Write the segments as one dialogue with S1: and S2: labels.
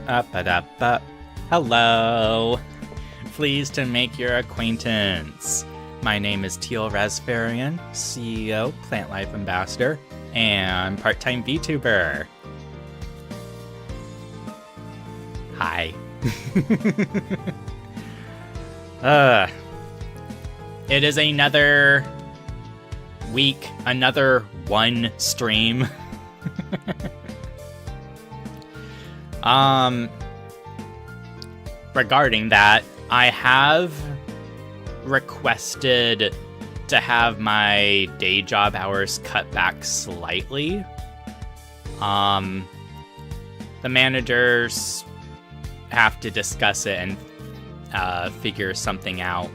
S1: Up. Hello. Pleased to make your acquaintance. My name is Teal-Rasferian, CEO, Plant Life Ambassador, and part-time Vtuber. Hi. It is another week, another one stream. Regarding that, I have requested to have my day job hours cut back slightly. The managers have to discuss it and figure something out.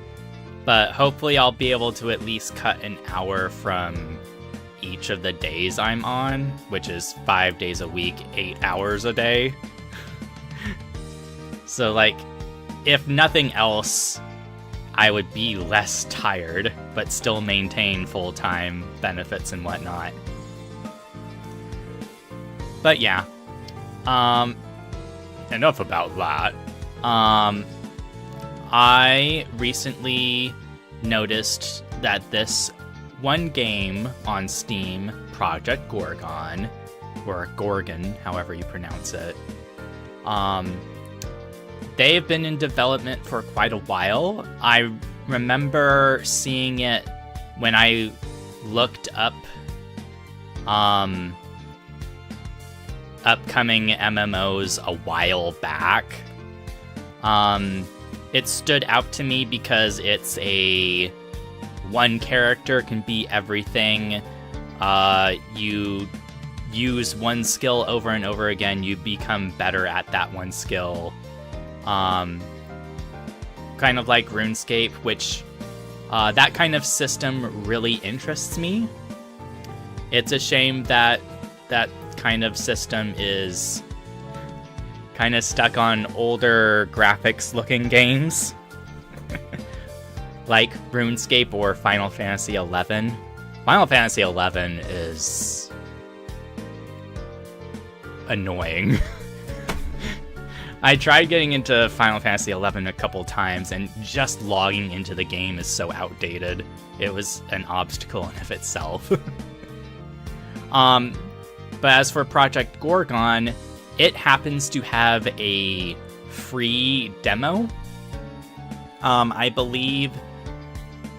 S1: But hopefully I'll be able to at least cut an hour from each of the days I'm on, which is 5 days a week, 8 hours a day. So, like, if nothing else, I would be less tired, but still maintain full-time benefits and whatnot. But yeah. Enough about that. I recently noticed that this one game on Steam, Project Gorgon, or Gorgon, however you pronounce it, they've been in development for quite a while. I remember seeing it when I looked up upcoming MMOs a while back. It stood out to me because it's a one character can be everything. You use one skill over and over again, you become better at that one skill. Kind of like RuneScape, which that kind of system really interests me. It's a shame that that kind of system is kind of stuck on older graphics looking games like RuneScape or Final Fantasy XI. Final Fantasy XI is annoying. I tried getting into Final Fantasy XI a couple times, and just logging into the game is so outdated. It was an obstacle in of itself. But as for Project Gorgon, it happens to have a free demo. I believe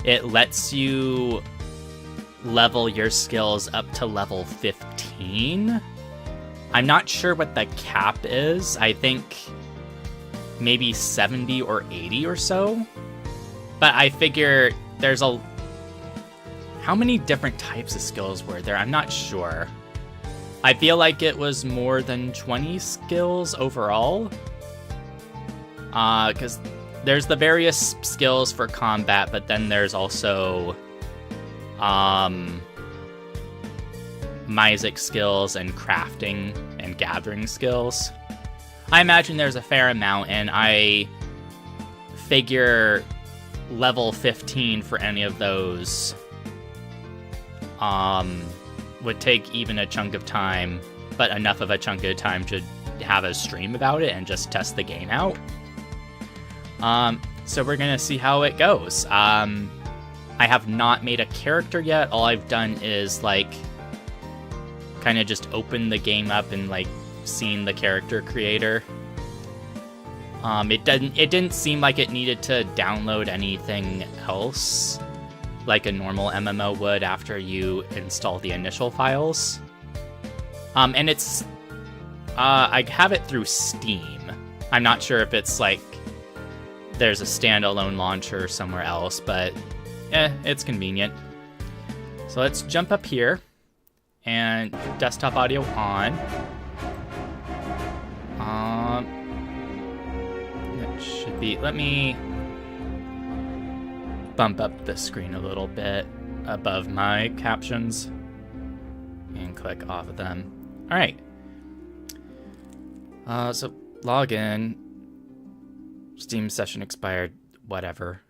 S1: it lets you level your skills up to level 15. I'm not sure what the cap is. I think maybe 70 or 80 or so. But I figure there's a... How many different types of skills were there? I'm not sure. I feel like it was more than 20 skills overall. Because there's the various skills for combat, but then there's also Mysic skills and crafting and gathering skills. I imagine there's a fair amount, and I figure level 15 for any of those would take even a chunk of time, but enough of a chunk of time to have a stream about it and just test the game out. So we're gonna see how it goes. I have not made a character yet. All I've done is like kind of just open the game up and like seen the character creator. It didn't seem like it needed to download anything else like a normal MMO would after you install the initial files. And it's I have it through Steam. I'm not sure if it's like there's a standalone launcher somewhere else, but it's convenient. So let's jump up here and desktop audio on. That should be, let me bump up the screen a little bit above my captions and click off of them. All right. So log in. Steam session expired. Whatever.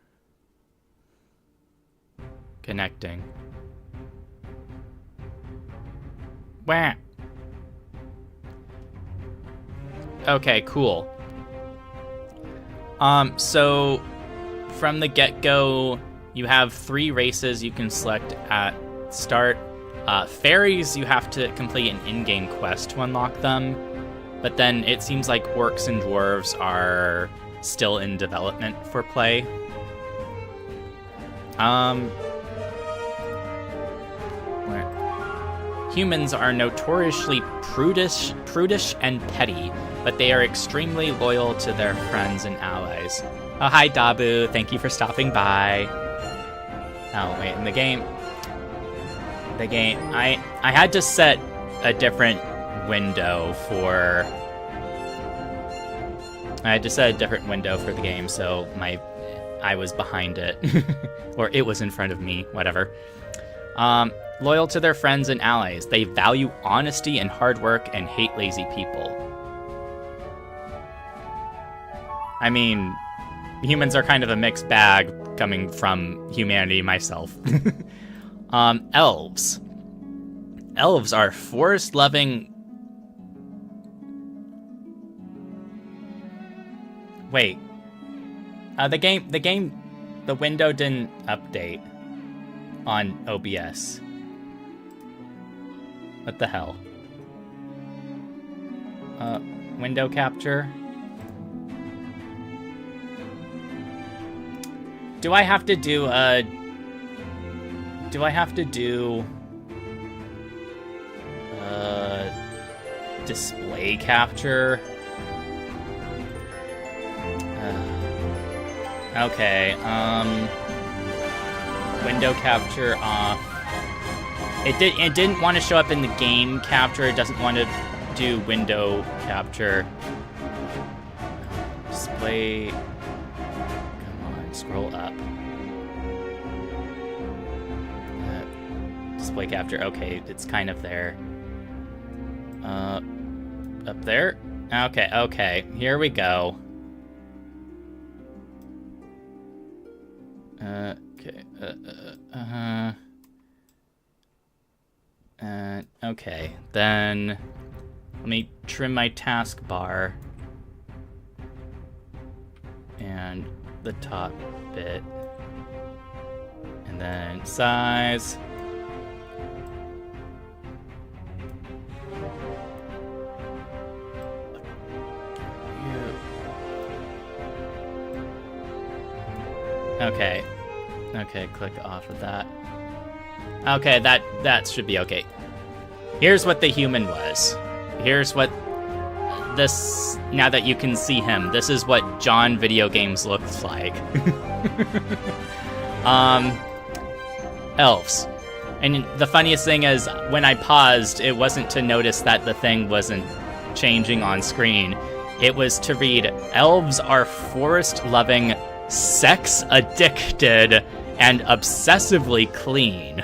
S1: Connecting. Wah. Okay, cool. So from the get-go, you have 3 races you can select at start. Fairies, you have to complete an in-game quest to unlock them, but then it seems like orcs and dwarves are still in development for play. Humans are notoriously prudish and petty, but they are extremely loyal to their friends and allies. Oh, hi, Dabu. Thank you for stopping by. Oh, wait, in the game, I had to set a different window for... the game, so I was behind it. Or it was in front of me, whatever. Loyal to their friends and allies. They value honesty and hard work and hate lazy people. I mean, humans are kind of a mixed bag coming from humanity myself. Elves. Elves are forest-loving... Wait. The window didn't update on OBS. What the hell? Window capture. Do I have to do display capture? Okay, window capture off. It didn't want to show up in the game capture. It doesn't want to do window capture. Display. Come on, scroll up. Display capture. Okay, it's kind of there. Up there? Okay, here we go. Okay, then let me trim my taskbar and the top bit, and then size. Okay, click off of that. Okay, that should be okay. Here's what the human was. Here's what this, now that you can see him, this is what John video games looks like. Elves. And the funniest thing is, when I paused, it wasn't to notice that the thing wasn't changing on screen. It was to read, elves are forest-loving, sex-addicted, and obsessively clean.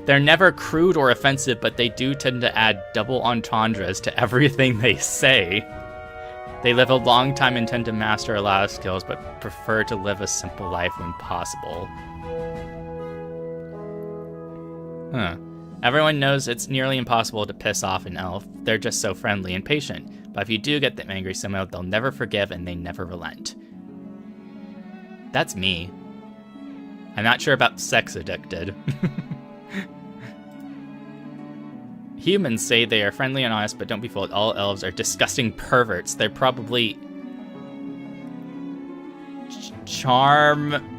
S1: They're never crude or offensive, but they do tend to add double entendres to everything they say. They live a long time and tend to master a lot of skills, but prefer to live a simple life when possible. Everyone knows it's nearly impossible to piss off an elf. They're just so friendly and patient. But if you do get them angry somehow, they'll never forgive and they never relent. That's me. I'm not sure about sex addicted. Humans say they are friendly and honest, but don't be fooled. All elves are disgusting perverts. They're probably... charm...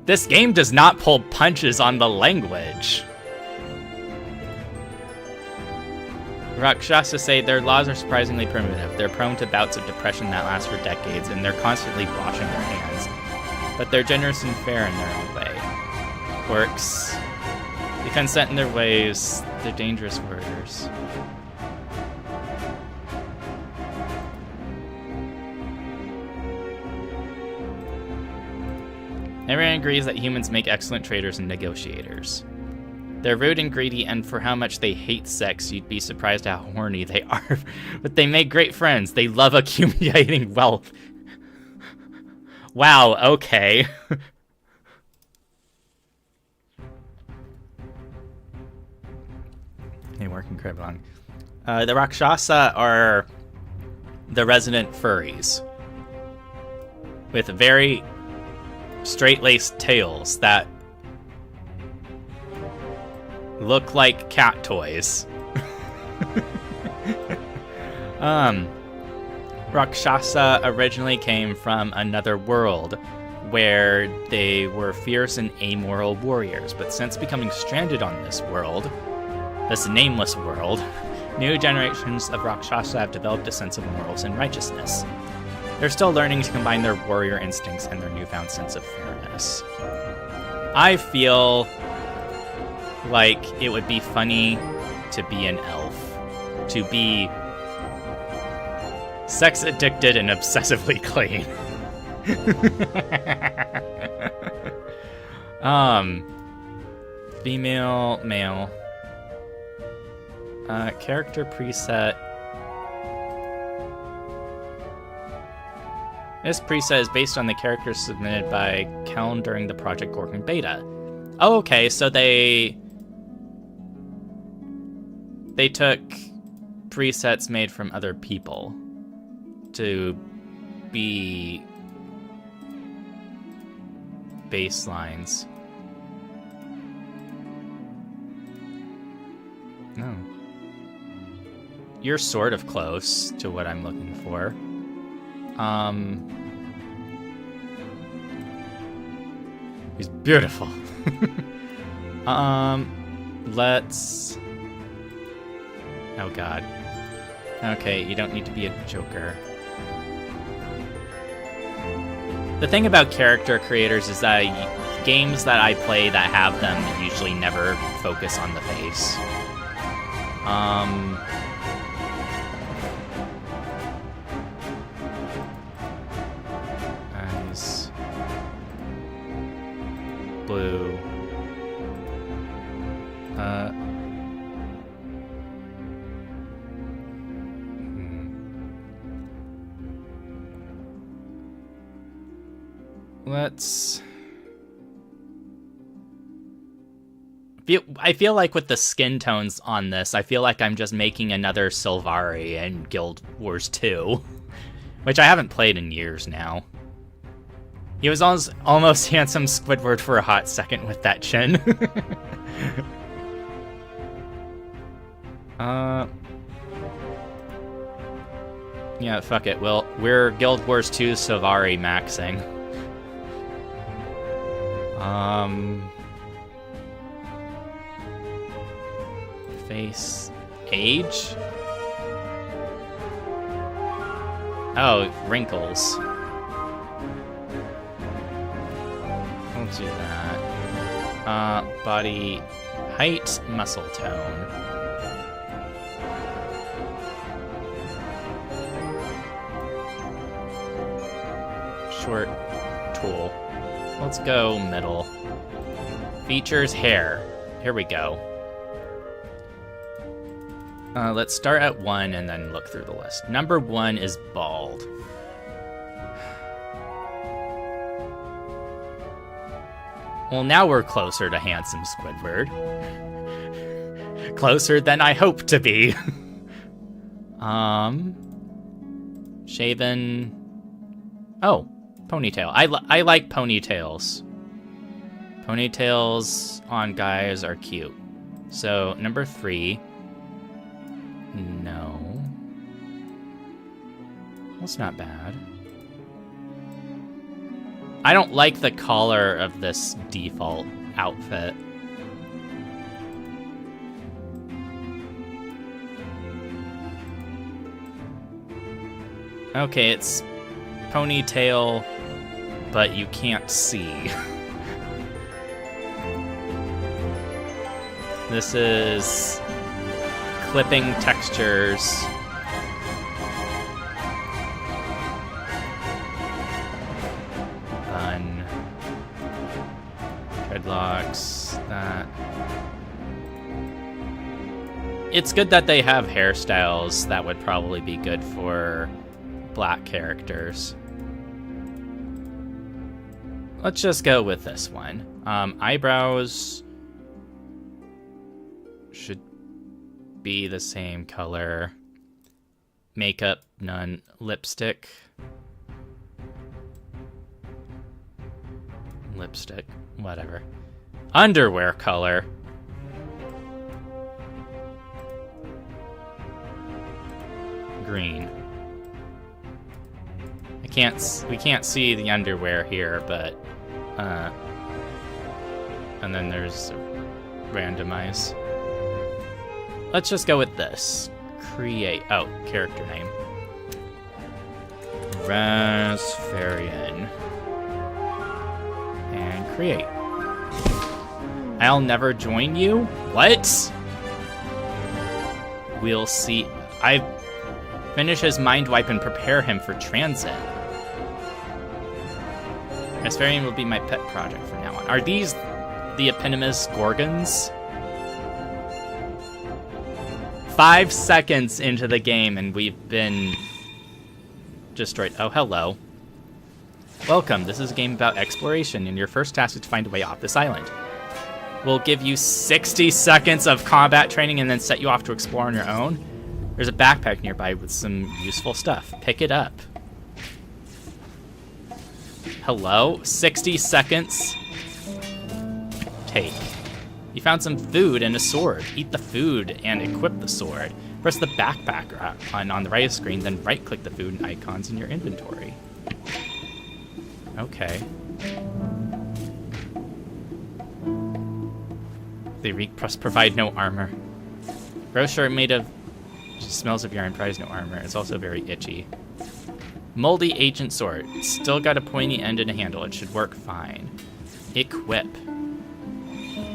S1: This game does not pull punches on the language. Rakshasa say their laws are surprisingly primitive. They're prone to bouts of depression that last for decades, and they're constantly washing their hands. But they're generous and fair in their own way. Orcs. They consent in their ways. They're dangerous warriors. Everyone agrees that humans make excellent traders and negotiators. They're rude and greedy, and for how much they hate sex, you'd be surprised how horny they are. But they make great friends. They love accumulating wealth. Wow, okay. They work incredibly long. The Rakshasa are the resident furries with very straight-laced tails that look like cat toys. Rakshasa originally came from another world where they were fierce and amoral warriors, but since becoming stranded on this world, this nameless world, new generations of Rakshasa have developed a sense of morals and righteousness. They're still learning to combine their warrior instincts and their newfound sense of fairness. I feel like it would be funny to be an elf, to be sex addicted and obsessively clean. Female, male. Character preset. This preset is based on the characters submitted by Keln during the Project Gorgon beta. Oh, okay, so they took presets made from other people to be baselines. No. You're sort of close to what I'm looking for. He's beautiful. Let's... Oh god. Okay, you don't need to be a Joker. The thing about character creators is that games that I play that have them usually never focus on the face. Eyes. Blue. Let's... I feel like with the skin tones on this, I feel like I'm just making another Sylvari in Guild Wars 2, which I haven't played in years now. He was almost handsome Squidward for a hot second with that chin. Yeah, fuck it. Well, we're Guild Wars 2 Sylvari maxing. Face. Age? Oh, wrinkles. We'll do that. Body height, muscle tone. Short, tall. Let's go middle. Features, hair. Here we go. Let's start at 1 and then look through the list. Number 1 is bald. Well, now we're closer to handsome Squidward. Closer than I hope to be. Shaven. Oh, ponytail. I like ponytails. Ponytails on guys are cute. So, number 3. No. That's not bad. I don't like the collar of this default outfit. Okay, it's ponytail, but you can't see. This is clipping textures. Bun. Dreadlocks. That. It's good that they have hairstyles that would probably be good for black characters. Let's just go with this one. Eyebrows should be the same color. Makeup, none. Lipstick. Lipstick, whatever. Underwear color. Green. We can't see the underwear here, but and then there's randomize. Let's just go with this. Create. Oh, character name. Rasferian. And create. I'll never join you? What? We'll see. I finish his mind wipe and prepare him for transit. Rasferian will be my pet project from now on. Are these the eponymous Gorgons? 5 seconds into the game and we've been destroyed. Oh, hello. Welcome. This is a game about exploration, and your first task is to find a way off this island. We'll give you 60 seconds of combat training and then set you off to explore on your own. There's a backpack nearby with some useful stuff. Pick it up. Hello? 60 seconds. Take. You found some food and a sword. Eat the food and equip the sword. Press the backpack icon on the right screen, then right-click the food and icons in your inventory. Okay. They provide no armor. Gross shirt made of smells of urine, provides no armor. It's also very itchy. Moldy ancient sword. Still got a pointy end and a handle. It should work fine. Equip.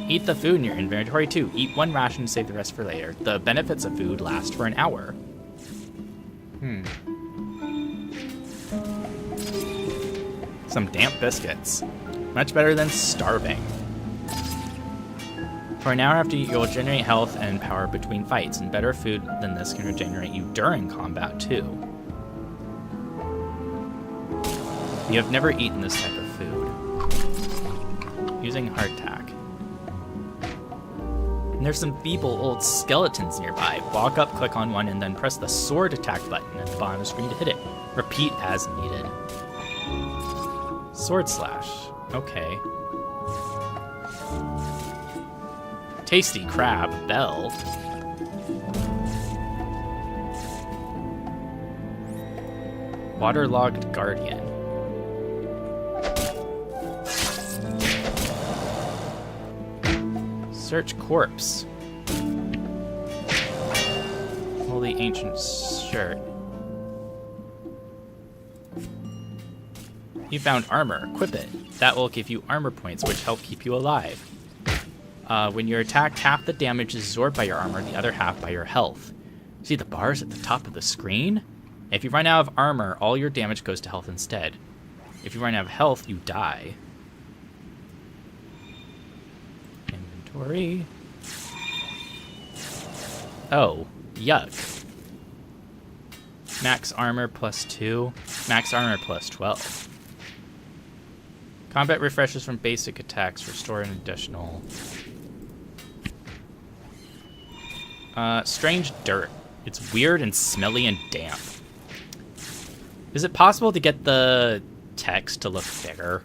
S1: Eat the food in your inventory too. Eat one ration and save the rest for later. The benefits of food last for an hour. Some damp biscuits. Much better than starving. For an hour after you'll generate health and power between fights, and better food than this can regenerate you during combat too. You have never eaten this type of food. Using hardtack. And there's some feeble old skeletons nearby. Walk up, click on one, and then press the sword attack button at the bottom of the screen to hit it. Repeat as needed. Sword slash. Okay. Tasty crab. Bell. Waterlogged guardian. Search corpse. Moldy ancient shirt. You found armor. Equip it. That will give you armor points, which help keep you alive. When you're attacked, half the damage is absorbed by your armor, the other half by your health. See the bars at the top of the screen? If you run out of armor, all your damage goes to health instead. If you run out of health, you die. Inventory. Oh, yuck. Max armor plus 2. Max armor plus 12. Combat refreshes from basic attacks restore an additional. Strange dirt. It's weird and smelly and damp. Is it possible to get the text to look bigger?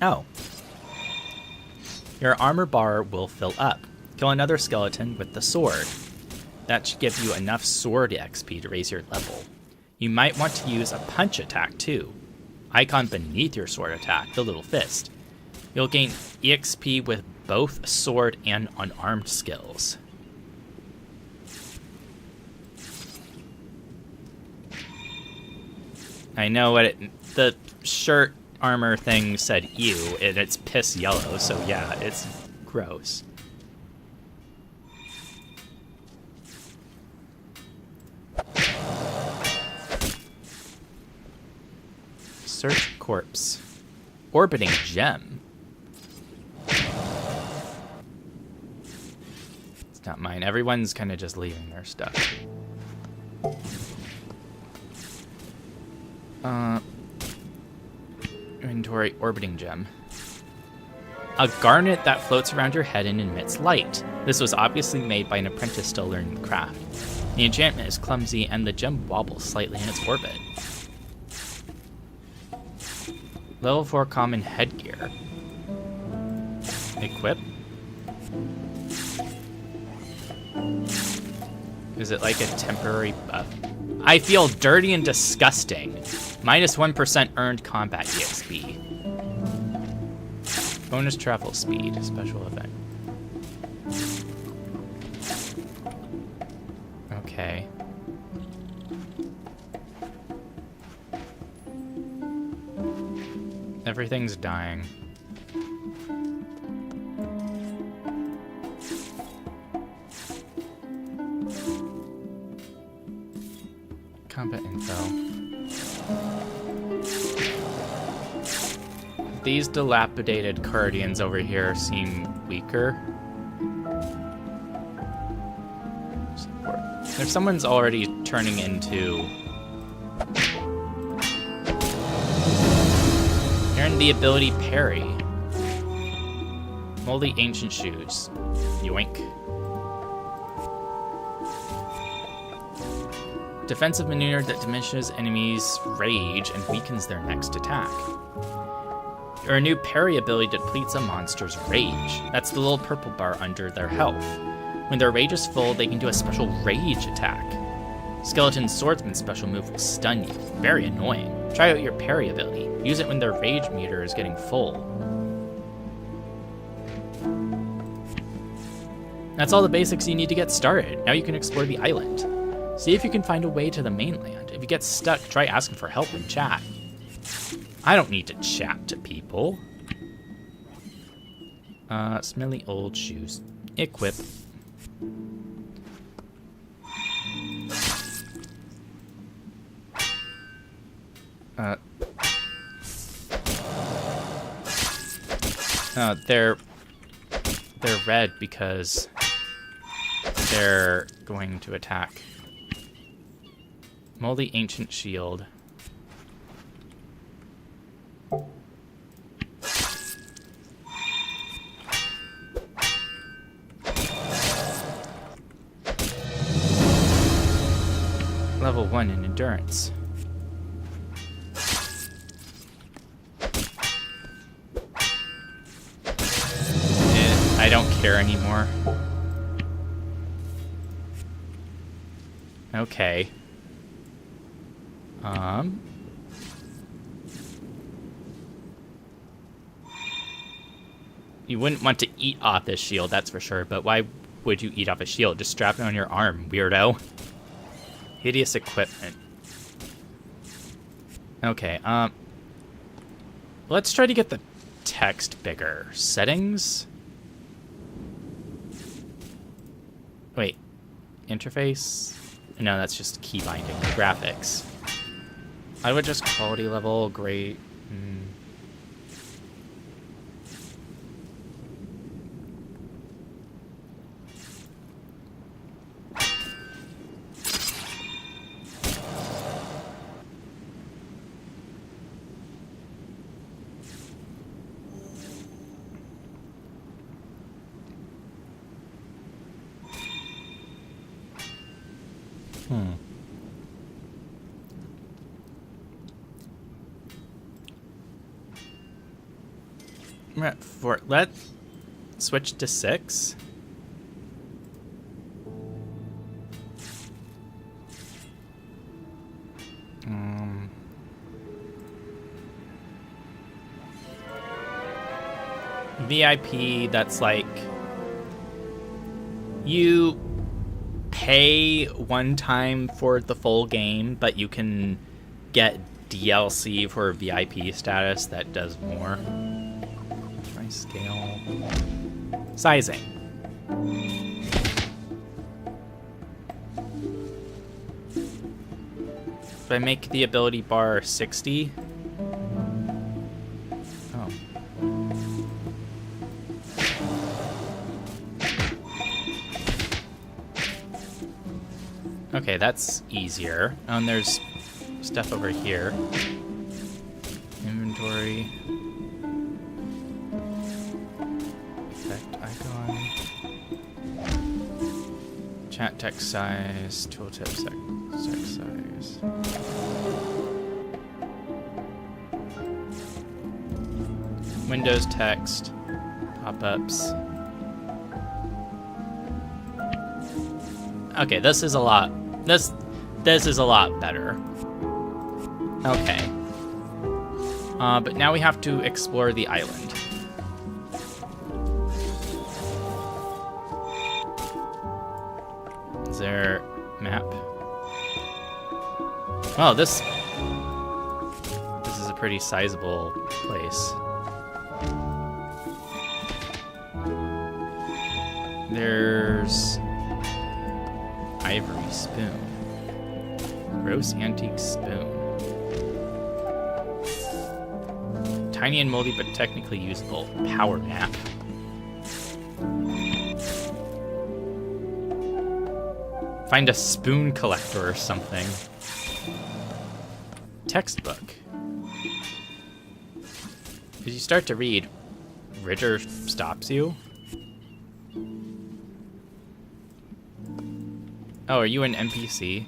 S1: Oh. Your armor bar will fill up. Kill another skeleton with the sword. That should give you enough sword XP to raise your level. You might want to use a punch attack too. Icon beneath your sword attack, the little fist. You'll gain EXP with both sword and unarmed skills. I know what the shirt armor thing said ew, and it's piss yellow, so yeah, it's gross. Search corpse. Orbiting gem. It's not mine. Everyone's kind of just leaving their stuff. Inventory orbiting gem. A garnet that floats around your head and emits light. This was obviously made by an apprentice still learning the craft. The enchantment is clumsy and the gem wobbles slightly in its orbit. Level 4 common headgear. Equip. Is it like a temporary buff? I feel dirty and disgusting. -1% earned combat EXP. Bonus travel speed, special event. Okay. Everything's dying. Combat info. These dilapidated Cardians over here seem weaker. Support. If someone's already turning into... Earn the ability parry. Moldy ancient shoes. Yoink. Defensive maneuver that diminishes enemies' rage and weakens their next attack. Your new parry ability depletes a monster's rage. That's the little purple bar under their health. When their rage is full, they can do a special rage attack. Skeleton Swordsman's special move will stun you. Very annoying. Try out your parry ability. Use it when their rage meter is getting full. That's all the basics you need to get started. Now you can explore the island. See if you can find a way to the mainland. If you get stuck, try asking for help in chat. I don't need to chat to people. Smelly old shoes. Equip. They're red because they're going to attack. Moldy ancient shield. Level 1 in endurance. I don't care anymore. Okay. You wouldn't want to eat off this shield, that's for sure, but why would you eat off a shield? Just strap it on your arm, weirdo. Hideous equipment. Okay, let's try to get the text bigger. Settings? Wait, interface? No, that's just key binding. Graphics. I would just quality level, great. Let's switch to 6. VIP, that's like you pay one time for the full game, but you can get DLC for VIP status that does more. Try scale. Sizing. If I make the ability bar 60. Oh. Okay, that's easier. Oh, and there's stuff over here. Inventory. Effect icon. Chat text size. Tooltip text size. Windows text. Pop-ups. Okay, this is a lot. This is a lot better. Okay. But now we have to explore the island. Is there a map? Oh, this is a pretty sizable place. There's ivory spoon. Gross antique spoon. Tiny and moldy, but technically usable. Power nap. Find a spoon collector or something. Textbook. As you start to read, Ritter stops you. Oh, are you an NPC?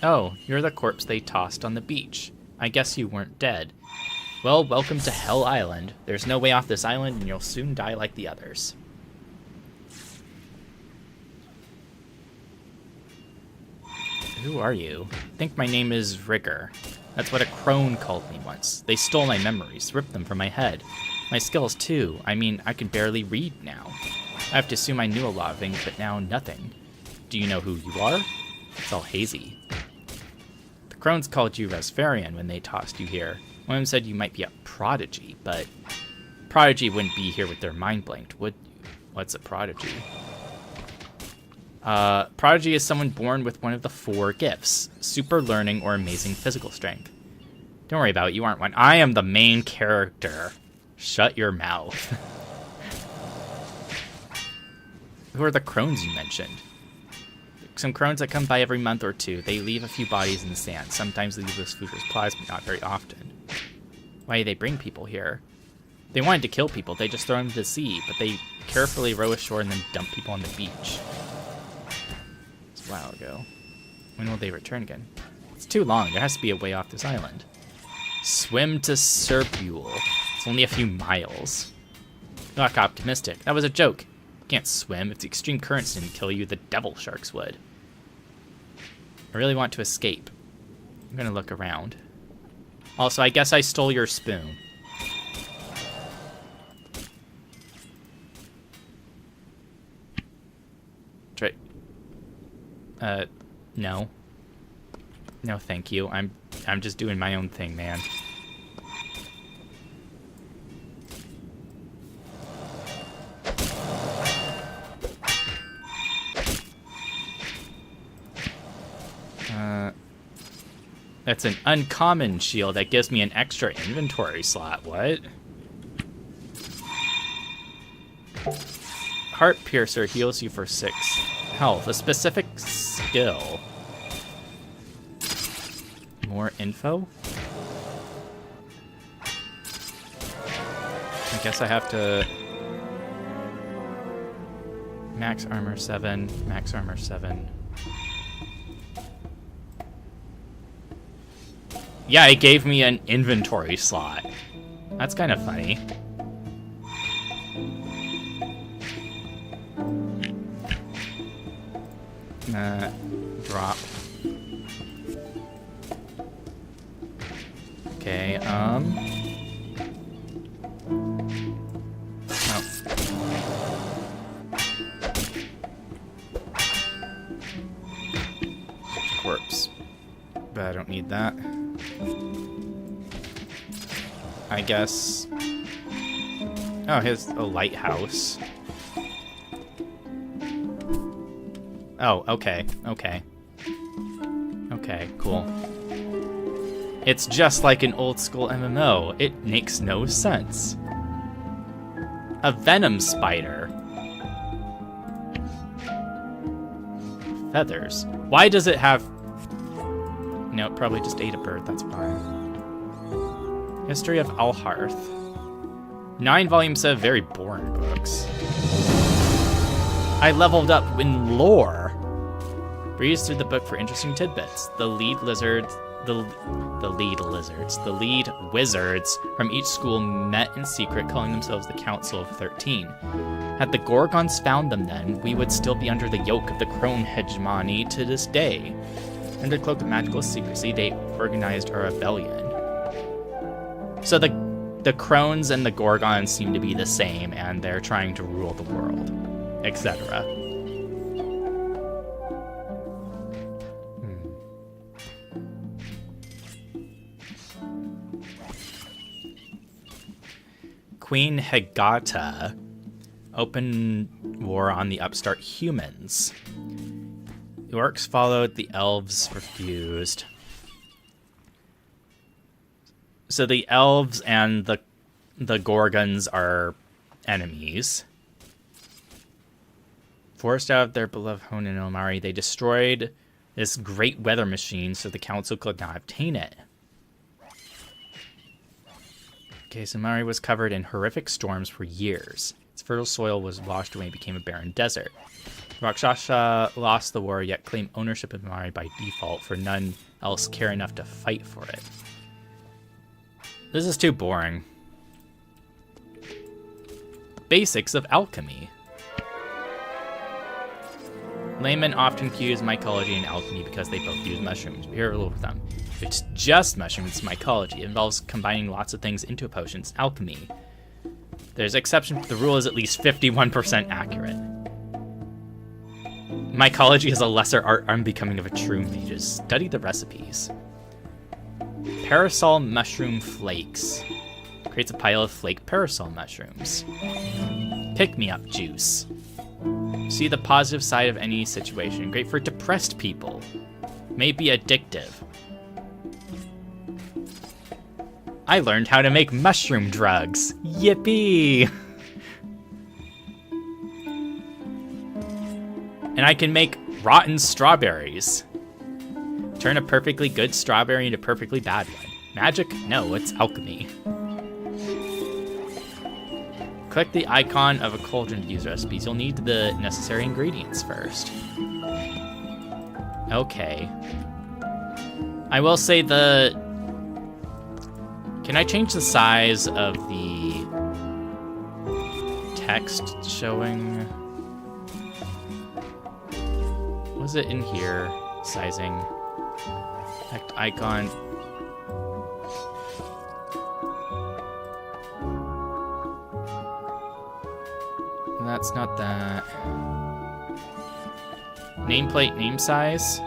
S1: Oh, you're the corpse they tossed on the beach. I guess you weren't dead. Well, welcome to Hell Island. There's no way off this island, and you'll soon die like the others. Who are you? I think my name is Rigger. That's what a crone called me once. They stole my memories, ripped them from my head. My skills, too. I mean, I can barely read now. I have to assume I knew a lot of things, but now nothing. Do you know who you are? It's all hazy. The crones called you Rasferian when they tossed you here. One of them said you might be a prodigy, but prodigy wouldn't be here with their mind blanked, would you? What's a prodigy? Prodigy is someone born with one of the 4 gifts: super learning or amazing physical strength. Don't worry about it, you aren't one. I am the main character. Shut your mouth. Who are the crones you mentioned? Some crones that come by every month or two. They leave a few bodies in the sand. Sometimes they leave those food for supplies, but not very often. Why do they bring people here? They wanted to kill people. They just throw them into the sea, but they carefully row ashore and then dump people on the beach. It's a while ago. When will they return again? It's too long. There has to be a way off this island. Swim to Serpule. It's only a few miles. You look optimistic. That was a joke. You can't swim. If the extreme currents didn't kill you, the devil sharks would. I really want to escape. I'm gonna look around. Also, I guess I stole your spoon. Try. No. No, thank you. I'm just doing my own thing, man. That's an uncommon shield that gives me an extra inventory slot. What? Heart Piercer heals you for 6 health. A specific skill. More info? I guess I have to... Max armor 7. Max armor 7. Yeah, it gave me an inventory slot. That's kind of funny. Drop. Okay, Oh. Corpse. But I don't need that. I guess... Oh, here's a lighthouse. Oh, okay, okay. Okay, cool. It's just like an old school MMO. It makes no sense. A venom spider. Feathers. Why does it have... No, probably just ate a bird, that's why. History of Alharth. 9 volumes of very boring books. I leveled up in lore. Breeze through the book for interesting tidbits. The lead wizards from each school met in secret, calling themselves the Council of 13. Had the Gorgons found them then, we would still be under the yoke of the Crone hegemony to this day. Under the cloak of magical secrecy, they organized a rebellion. So the Crones and the Gorgons seem to be the same, and they're trying to rule the world, etc. Queen Hegata opened war on the upstart humans. The orcs followed, the elves refused. So the elves and the Gorgons are enemies. Forced out of their beloved home in Omari, they destroyed this great weather machine so the council could not obtain it. Okay, so Mari was covered in horrific storms for years. Its fertile soil was washed away and became a barren desert. Rakshasa lost the war, yet claimed ownership of Mari by default, for none else care enough to fight for it. This is too boring. Basics of alchemy. Laymen often confuse mycology and alchemy because they both use mushrooms. Be careful with them. If it's just mushrooms, it's mycology. It involves combining lots of things into a potion. It's alchemy. There's exception, but the rule is at least 51% accurate. Mycology is a lesser art unbecoming of a true mage. Study the recipes. Parasol mushroom flakes. Creates a pile of flake parasol mushrooms. Pick-me-up juice. See the positive side of any situation. Great for depressed people. May be addictive. I learned how to make mushroom drugs. Yippee! And I can make rotten strawberries. Turn a perfectly good strawberry into a perfectly bad one. Magic? No, it's alchemy. Click the icon of a cauldron to use recipes. You'll need the necessary ingredients first. Okay. I will say Can I change the size of the text showing? Was it in here? Sizing. Effect icon. That's not that. Nameplate name size?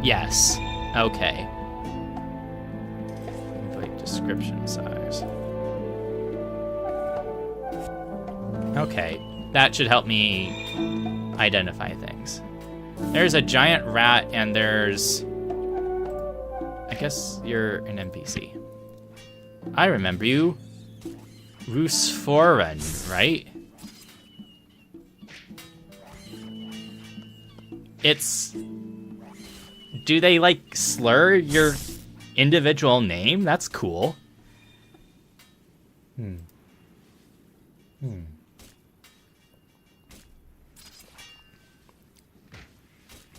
S1: Yes. Okay. Nameplate description size. Okay. That should help me identify things. There's a giant rat and there's... I guess you're an NPC. I remember you. Rusforan, right? It's... Do they, like, slur your individual name? That's cool.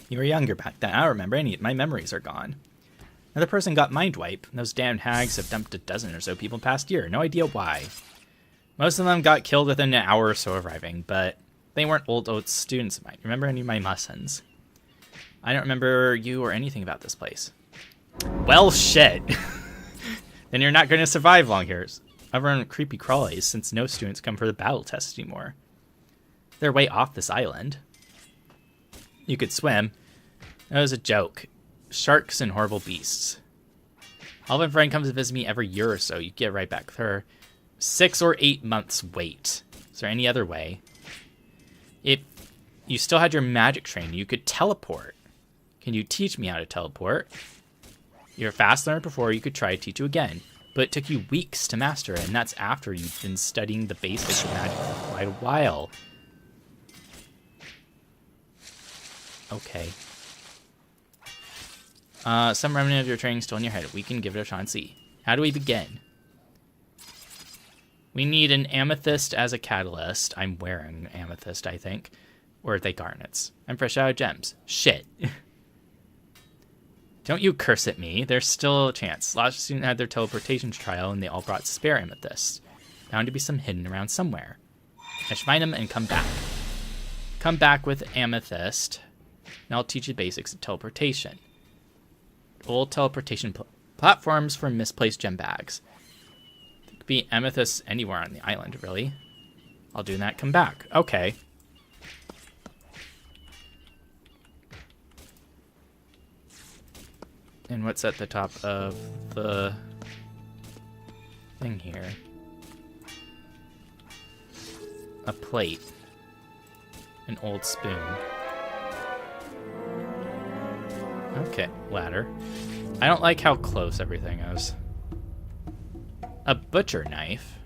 S1: You were younger back then. I don't remember any. My memories are gone. Another person got mind wipe. Those damn hags have dumped a dozen or so people past year. No idea why. Most of them got killed within an hour or so of arriving, but they weren't old students of mine. Remember any of my lessons? I don't remember you or anything about this place. Well, shit. Then you're not going to survive long here. Everyone creepy crawlies, since no students come for the battle test anymore. They're way off this island. You could swim. That was a joke. Sharks and horrible beasts. Alvin friend comes to visit me every year or so. You get right back with her. 6 or 8 months wait. Is there any other way? If you still had your magic training, you could teleport. Can you teach me how to teleport? You're a fast learner before, you could try to teach you again. But it took you weeks to master it, and that's after you've been studying the basics of magic for quite a while. Okay. Some remnant of your training still in your head. We can give it a shot and see. How do we begin? We need an amethyst as a catalyst. I'm wearing amethyst, I think. Or are they garnets? I'm fresh out of gems. Shit. Don't you curse at me. There's still a chance. Last student had their teleportation trial, and they all brought spare amethysts. Bound to be some hidden around somewhere. I should find them and come back. Come back with amethyst, and I'll teach you basics of teleportation. Old teleportation platforms for misplaced gem bags. There could be amethysts anywhere on the island, really. I'll do that. Come back. Okay. And what's at the top of the thing here? A plate. An old spoon. Okay, ladder. I don't like how close everything is. A butcher knife.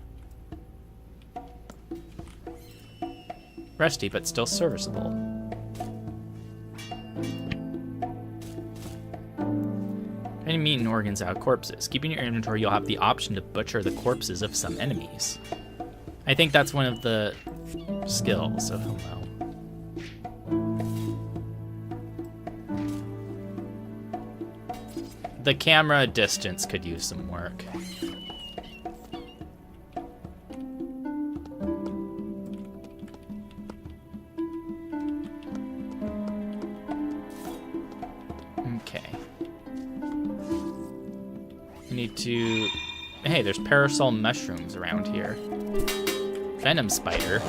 S1: Rusty, but still serviceable. Any meat and organs out of corpses. Keeping your inventory, you'll have the option to butcher the corpses of some enemies. I think that's one of the skills of MMO. The camera distance could use some work. Okay. We need to... Hey, there's parasol mushrooms around here. Venom spider.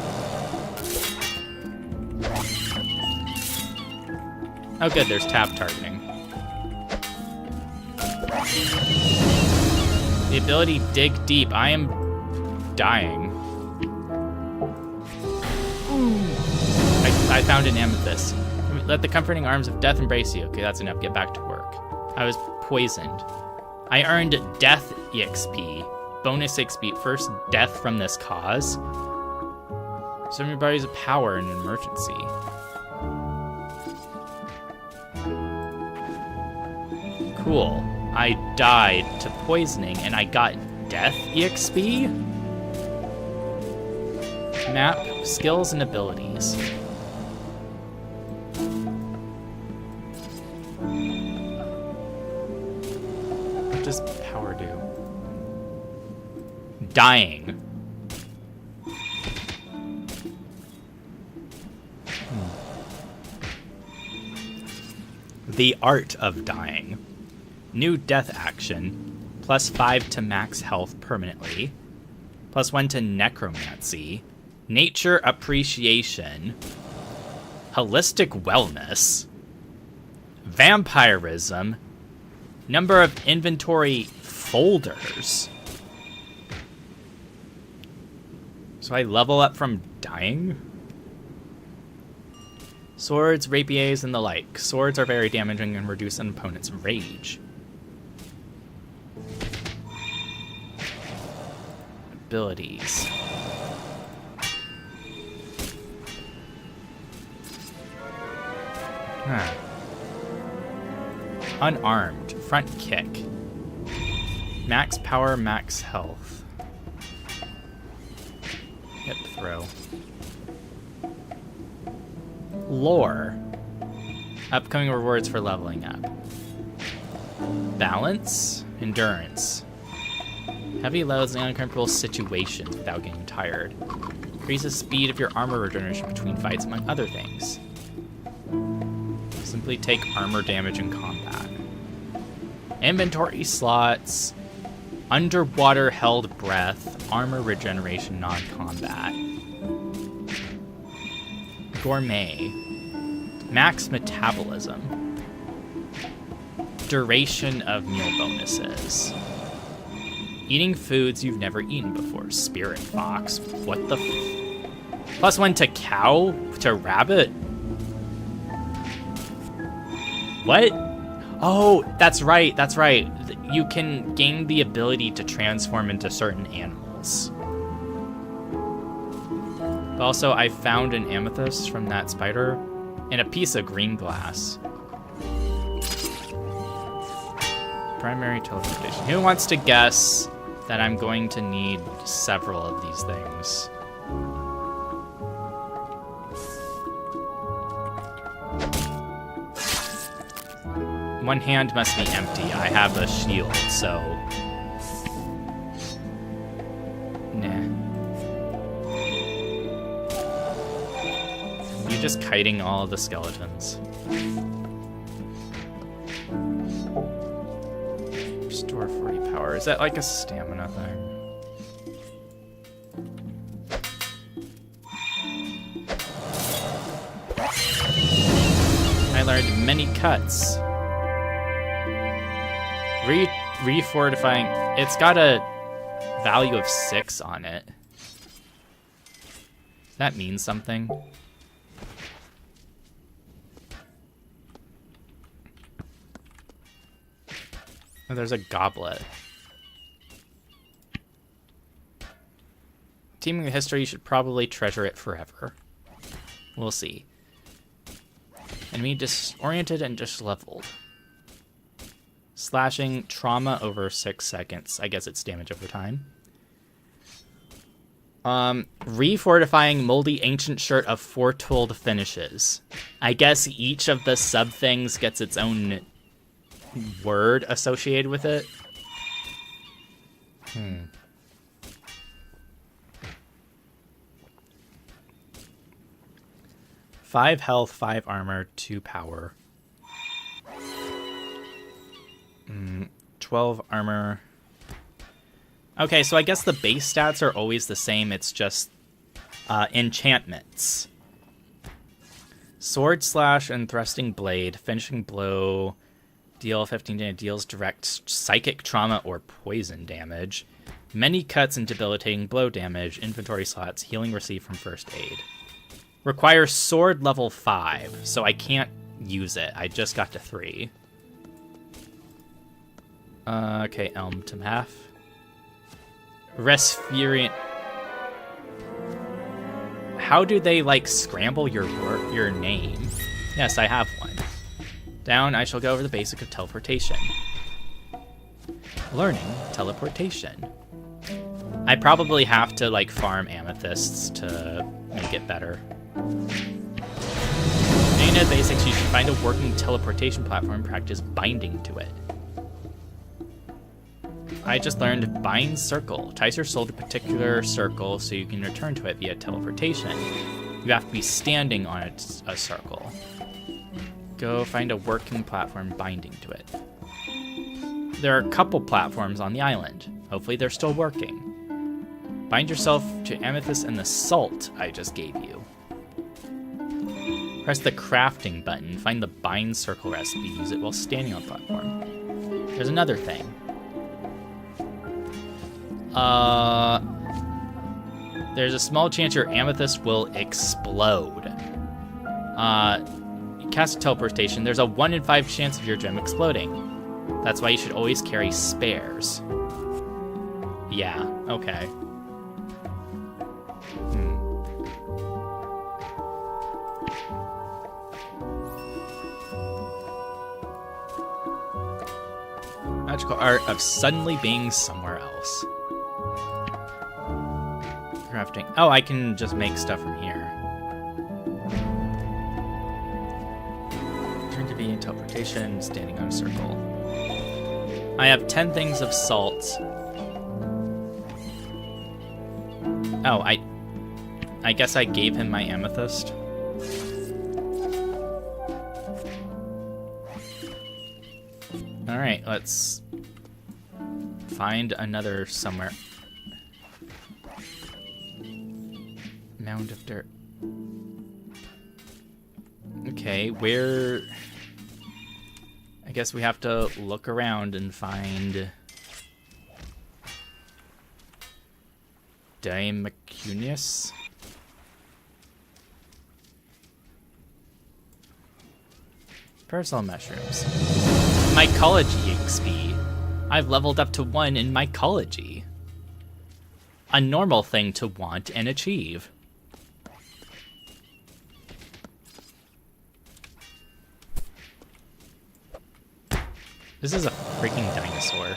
S1: Oh good, there's tap targeting. The ability dig deep. I am dying. I found an amethyst. Let the comforting arms of death embrace you. Okay, that's enough. Get back to work. I was poisoned. I earned death EXP. Bonus XP. First death from this cause. Some of your bodies of power in an emergency. Cool. I died to poisoning and I got death EXP? Map, skills, and abilities. What does power do? Dying. The art of dying. New death action. +5 to max health permanently. +1 to necromancy. Nature appreciation. Holistic wellness. Vampirism. Number of inventory folders. So I level up from dying? Swords, rapiers, and the like. Swords are very damaging and reduce an opponent's rage. Abilities. Unarmed. Front kick. Max power, max health. Hip throw. Lore. Upcoming rewards for leveling up. Balance. Endurance. Heavy loads in uncomfortable situations without getting tired. Increases speed of your armor regeneration between fights, among other things. Simply take armor damage in combat. Inventory slots. Underwater held breath. Armor regeneration non-combat. Gourmet. Max metabolism. Duration of meal bonuses. Eating foods you've never eaten before. Spirit fox. What the +1 to cow? To rabbit? What? Oh, that's right, that's right. You can gain the ability to transform into certain animals. But also, I found an amethyst from that spider and a piece of green glass. primary teleportation. Who wants to guess that I'm going to need several of these things? One hand must be empty. I have a shield, so... Nah. You're just kiting all of the skeletons. Restore 40 power. Is that like a stamina thing? I learned many cuts. Refortifying. It's got a value of 6 on it. Does that mean something? Oh, there's a goblet. Teaming with history, you should probably treasure it forever. We'll see. Enemy disoriented and disleveled. Slashing trauma over 6 seconds. I guess it's damage over time. Refortifying moldy ancient shirt of foretold finishes. I guess each of the sub things gets its own word associated with it. 5 health, 5 armor, 2 power. 12 armor. Okay, so I guess the base stats are always the same. It's just enchantments. Sword slash and thrusting blade. Finishing blow. Deal 15 damage. Deals direct psychic trauma or poison damage. Many cuts and debilitating blow damage. Inventory slots. Healing received from first aid. Requires sword level 5, so I can't use it. I just got to 3. Okay, Elm to Math. Rasferian. How do they, like, scramble your name? Yes, I have one. Down, I shall go over the basic of teleportation. Learning teleportation. I probably have to, like, farm amethysts to make it better. Knowing the basics, you should find a working teleportation platform and practice binding to it. I just learned bind circle. Ties your soul to a particular circle so you can return to it via teleportation. You have to be standing on a circle. Go find a working platform binding to it. There are a couple platforms on the island. Hopefully they're still working. Bind yourself to amethyst and the salt I just gave you. Press the crafting button. Find the bind circle recipe. Use it while standing on the platform. There's another thing. There's a small chance your amethyst will explode. You cast a teleportation. There's a 1 in 5 chance of your gem exploding. That's why you should always carry spares. Yeah, okay. Magical art of suddenly being somewhere else. Crafting. Oh, I can just make stuff from here. Turn to be in teleportation, standing on a circle. I have 10 things of salt. Oh, I guess I gave him my amethyst. Alright, let's find another somewhere. Mound of dirt. Okay, where... I guess we have to look around and find... Dimacunius? Personal mushrooms. Mycology XP. I've leveled up to 1 in mycology. A normal thing to want and achieve. This is a freaking dinosaur.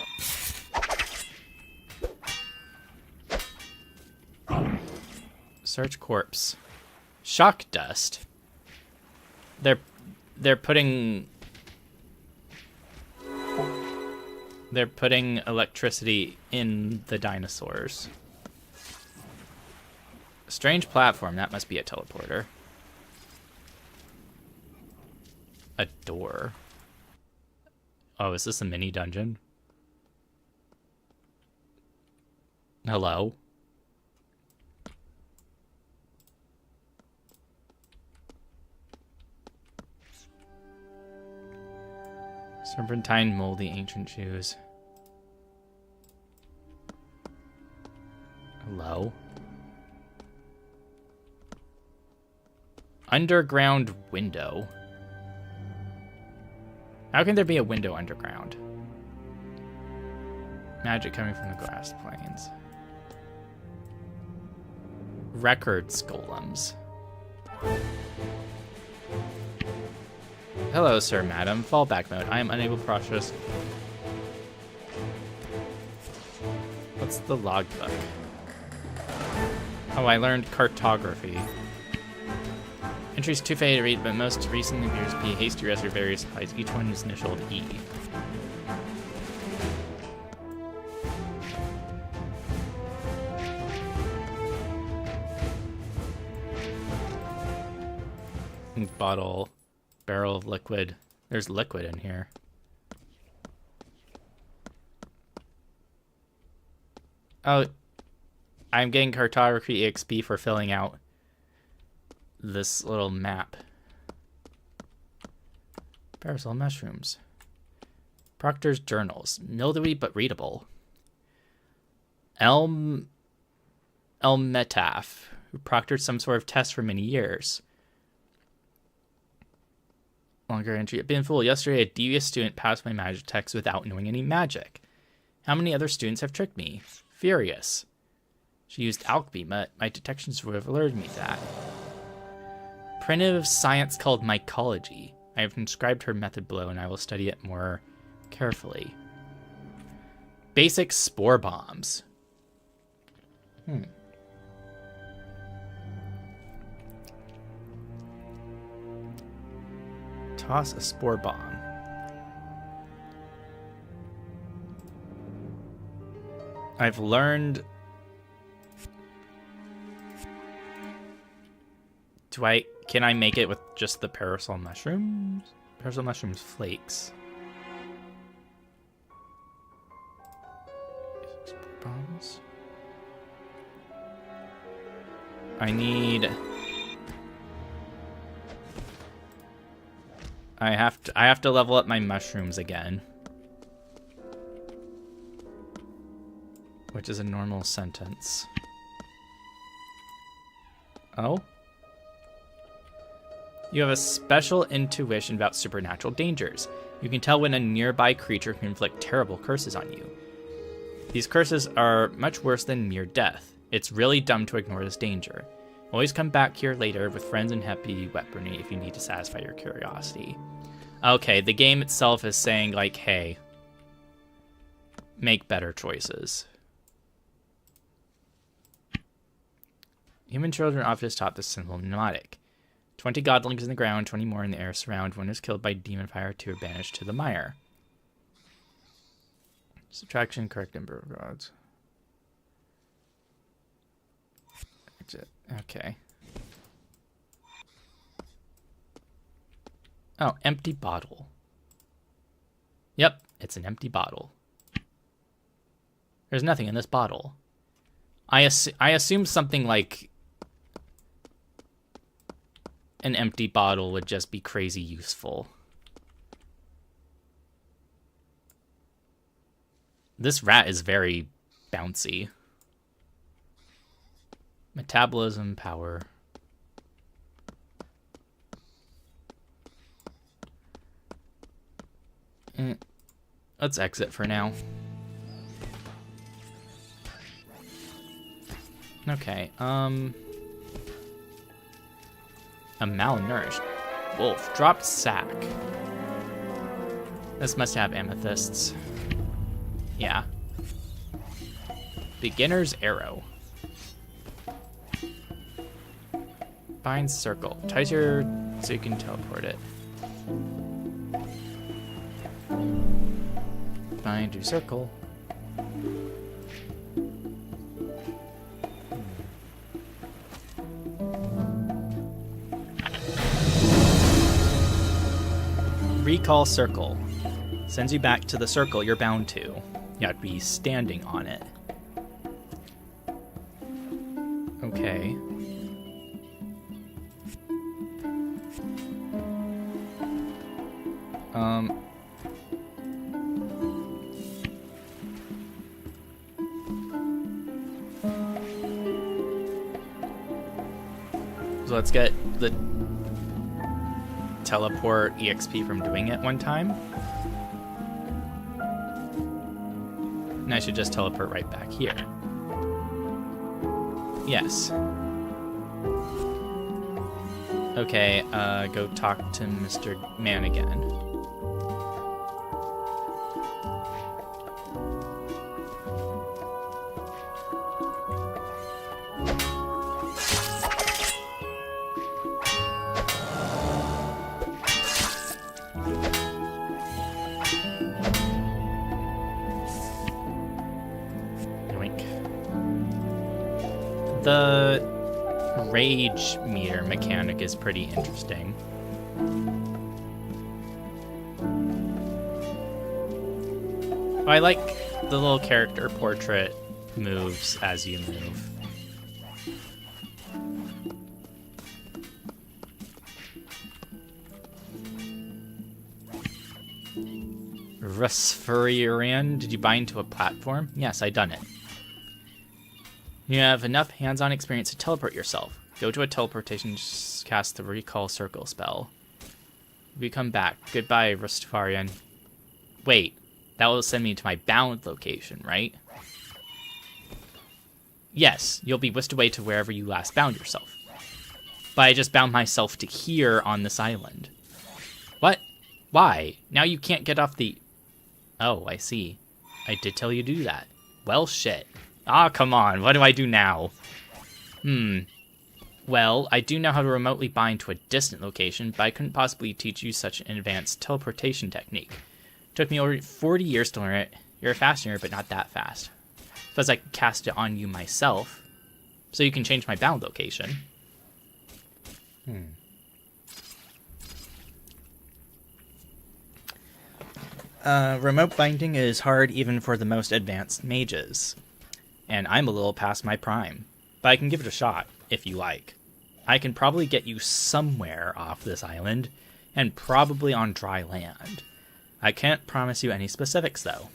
S1: Search corpse. Shock dust. They're putting electricity in the dinosaurs. Strange platform. That must be a teleporter. A door. Oh, is this a mini dungeon? Hello? Serpentine, moldy, ancient shoes. Hello? Underground window. How can there be a window underground? Magic coming from the glass planes. Records golems. Hello, sir, madam. Fallback mode. I am unable to process. What's the logbook? Oh, I learned cartography. Entries too faded to read, but most recently appears to be hasty rest of various supplies. Each one is initialed E. Bottle, barrel of liquid. There's liquid in here. Oh, I'm getting cartography XP for filling out this little map. Parasol mushrooms. Proctor's journals. Mildewy but readable. Elmetaph, who proctored some sort of test for many years. Longer entry. I've been fooled. Yesterday, a devious student passed my magic text without knowing any magic. How many other students have tricked me? Furious. She used alchemy, but my detections would have alerted me to that. Primitive science called mycology. I have inscribed her method below, and I will study it more carefully. Basic spore bombs. Toss a spore bomb. I've learned... Can I make it with just the parasol mushrooms? Parasol mushrooms flakes. Spore bombs. I have to level up my mushrooms again. Which is a normal sentence. Oh? You have a special intuition about supernatural dangers. You can tell when a nearby creature can inflict terrible curses on you. These curses are much worse than mere death. It's really dumb to ignore this danger. Always come back here later with friends and happy weaponry if you need to satisfy your curiosity. Okay, the game itself is saying, like, hey, make better choices. Human children often taught this simple mnemonic. 20 godlings in the ground, 20 more in the air surround. One is killed by demon fire, 2 are banished to the mire. Subtraction, correct number of gods. Okay. Oh, empty bottle. Yep, it's an empty bottle. There's nothing in this bottle. I assume something like an empty bottle would just be crazy useful. This rat is very bouncy. Metabolism, power. Let's exit for now. Okay, a malnourished wolf. Dropped sack. This must have amethysts. Yeah. Beginner's arrow. Bind circle. Ties your so you can teleport it. Bind your circle. Recall circle. Sends you back to the circle you're bound to. You have to be standing on it. Okay. So let's get the teleport EXP from doing it one time. And I should just teleport right back here. Yes. Okay, go talk to Mr. Man again. The rage meter mechanic is pretty interesting. I like the little character portrait moves as you move. Teal-Rasferian, did you bind to a platform? Yes, I done it. You have enough hands-on experience to teleport yourself. Go to a teleportation, cast the recall circle spell. We come back. Goodbye, Teal-Rasferian. Wait, that will send me to my bound location, right? Yes, you'll be whisked away to wherever you last bound yourself. But I just bound myself to here on this island. What? Why? Now you can't get off the... Oh, I see. I did tell you to do that. Well, shit. Ah, come on. What do I do now? Well, I do know how to remotely bind to a distant location, but I couldn't possibly teach you such an advanced teleportation technique. It took me over 40 years to learn it. You're a faster, but not that fast. Suppose I could cast it on you myself, so you can change my bound location. Remote binding is hard even for the most advanced mages. And I'm a little past my prime. But I can give it a shot, if you like. I can probably get you somewhere off this island, and probably on dry land. I can't promise you any specifics, though.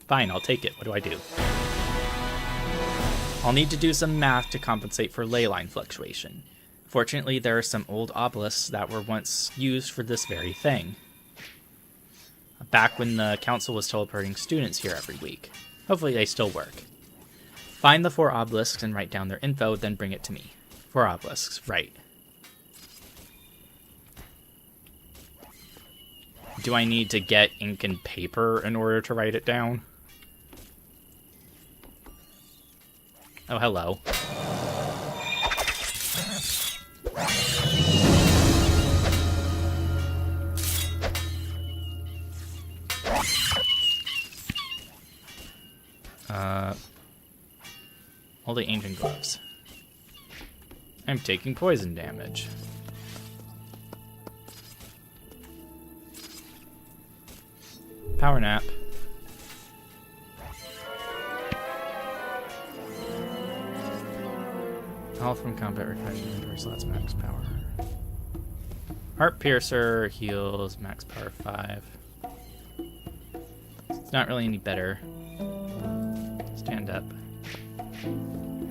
S1: Fine, I'll take it. What do I do? I'll need to do some math to compensate for ley line fluctuation. Fortunately, there are some old obelisks that were once used for this very thing. Back when the council was teleporting students here every week. Hopefully they still work. Find the 4 obelisks and write down their info, then bring it to me. 4 obelisks, right. Do I need to get ink and paper in order to write it down? Oh, hello. All the ancient gloves. I'm taking poison damage. Power nap. All from combat requires inventory slots, max power. Heart piercer heals, max power 5. It's not really any better. Stand up.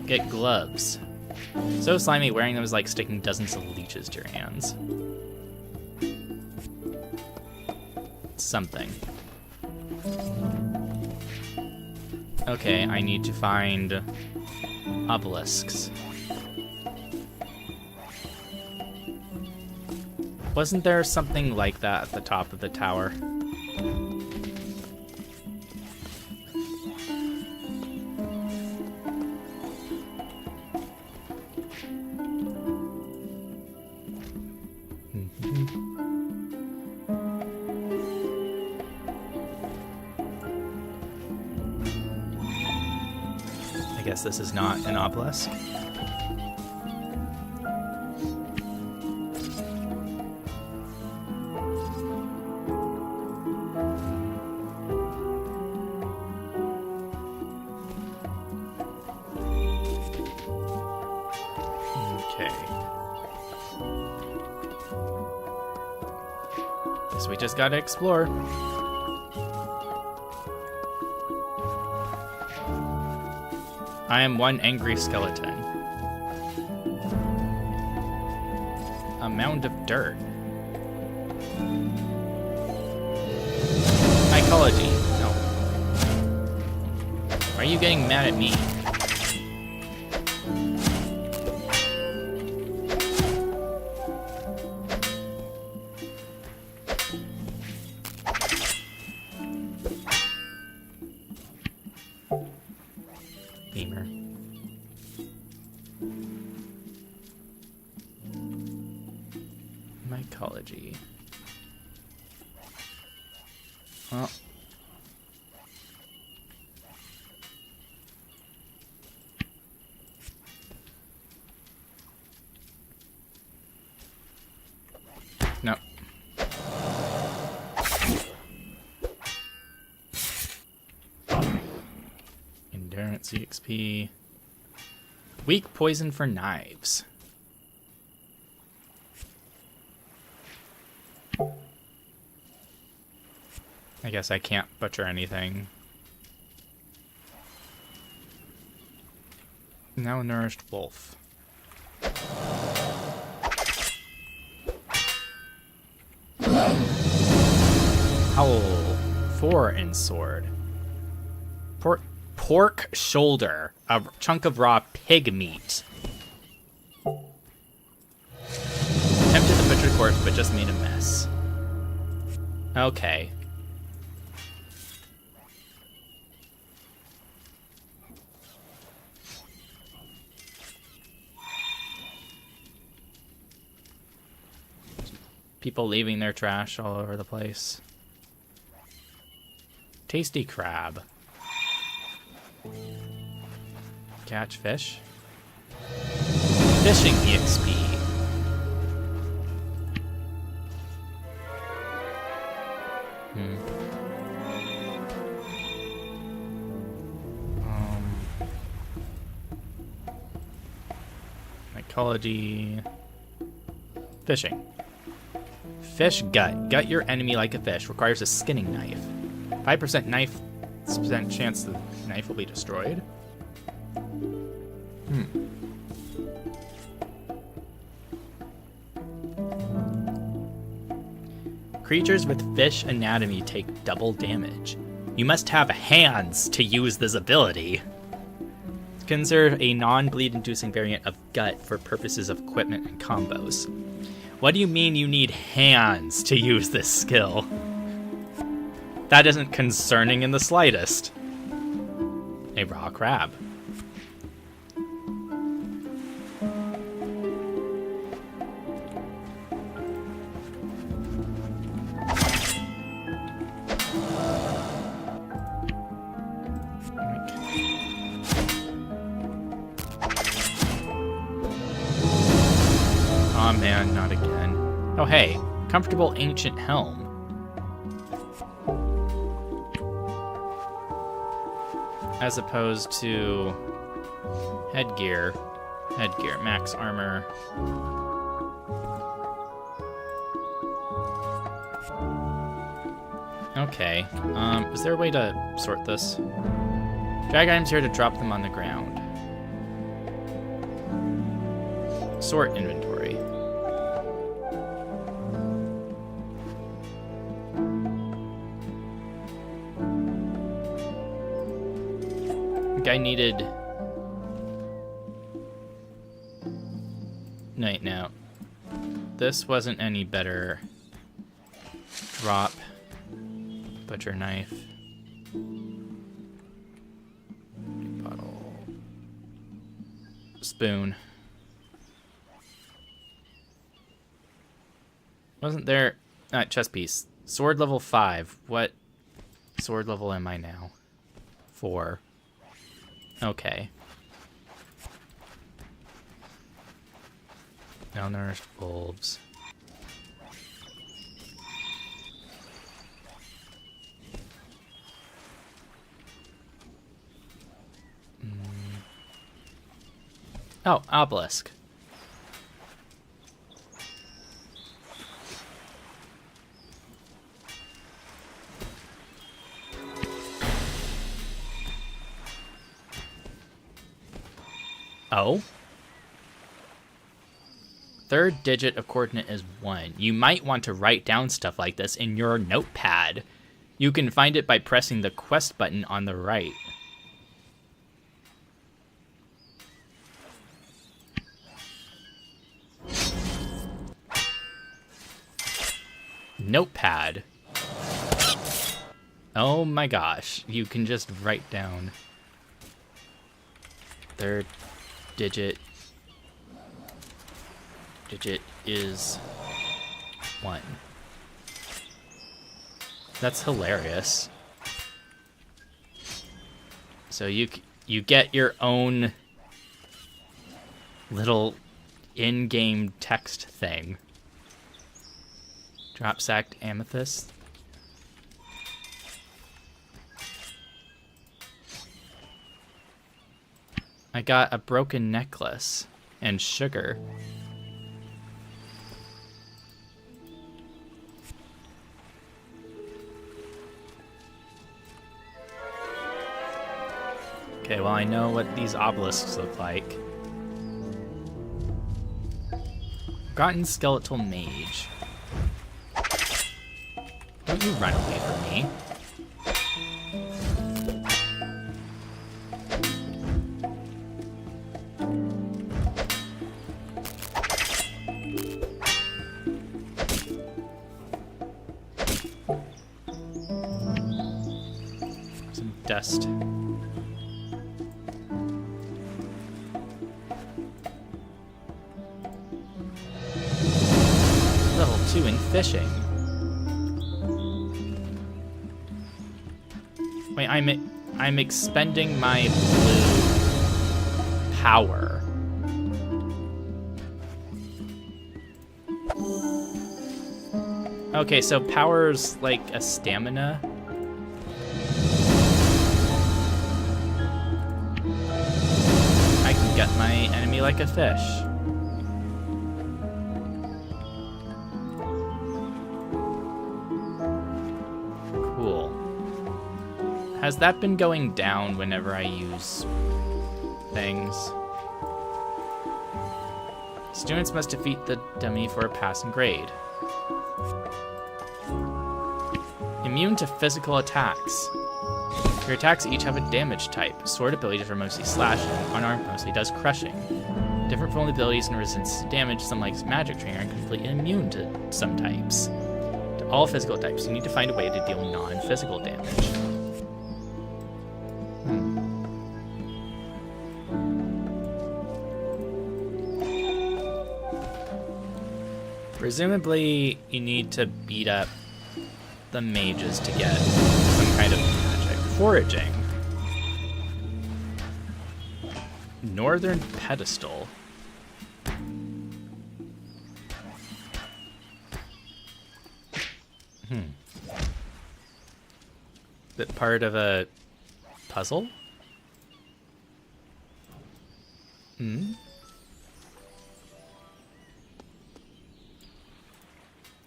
S1: Get gloves. So slimy, wearing them is like sticking dozens of leeches to your hands. Something. Okay, I need to find obelisks. Wasn't there something like that at the top of the tower? I guess this is not an obelisk. We just gotta explore. I am one angry skeleton. A mound of dirt. Mycology. No. Why are you getting mad at me? Mycology. Well. No. Endurance EXP. Weak poison for knives. I guess I can't butcher anything. Now nourished wolf. Howl. 4 in sword. Pork shoulder. A chunk of raw pig meat. Tempted to butcher corpse, but just made a mess. Okay. People leaving their trash all over the place. Tasty crab. Catch fish. Fishing EXP. Mycology. Fishing. Fish gut. Gut your enemy like a fish. Requires a skinning knife. 5% knife percent chance the knife will be destroyed. Creatures with fish anatomy take double damage. You must have hands to use this ability. Consider a non-bleed inducing variant of gut for purposes of equipment and combos. What do you mean you need hands to use this skill? That isn't concerning in the slightest. A raw crab. Oh man, not again. Oh hey, comfortable ancient helm. As opposed to headgear. Headgear, max armor. Okay, is there a way to sort this? Drag items here to drop them on the ground. Sort inventory. I think I needed... No. This wasn't any better. Drop. Butcher knife. Bottle. Spoon. Wasn't there... chest piece. Sword level 5. What sword level am I now? 4. Okay. Malnourished wolves. Oh, obelisk. Oh? Third digit of coordinate is 1. You might want to write down stuff like this in your notepad. You can find it by pressing the quest button on the right. Notepad. Oh my gosh. You can just write down. Third digit is 1. That's hilarious. So you get your own little in-game text thing. Drop sacked amethyst. I got a broken necklace and sugar. Okay, well, I know what these obelisks look like. Forgotten skeletal mage. Don't you run away from me. Some dust. Level 2 in fishing. Wait, I'm expending my blue power. Okay, so power's like a stamina. I can gut my enemy like a fish. Has that been going down whenever I use things? Students must defeat the dummy for a passing grade. Immune to physical attacks. Your attacks each have a damage type. Sword abilities are mostly slashing. Unarmed mostly does crushing. Different vulnerabilities and resistance to damage. Some, like magic training, are completely immune to some types. To all physical types, you need to find a way to deal non-physical damage. Presumably, you need to beat up the mages to get some kind of magic. Foraging. Northern pedestal. Is it part of a puzzle?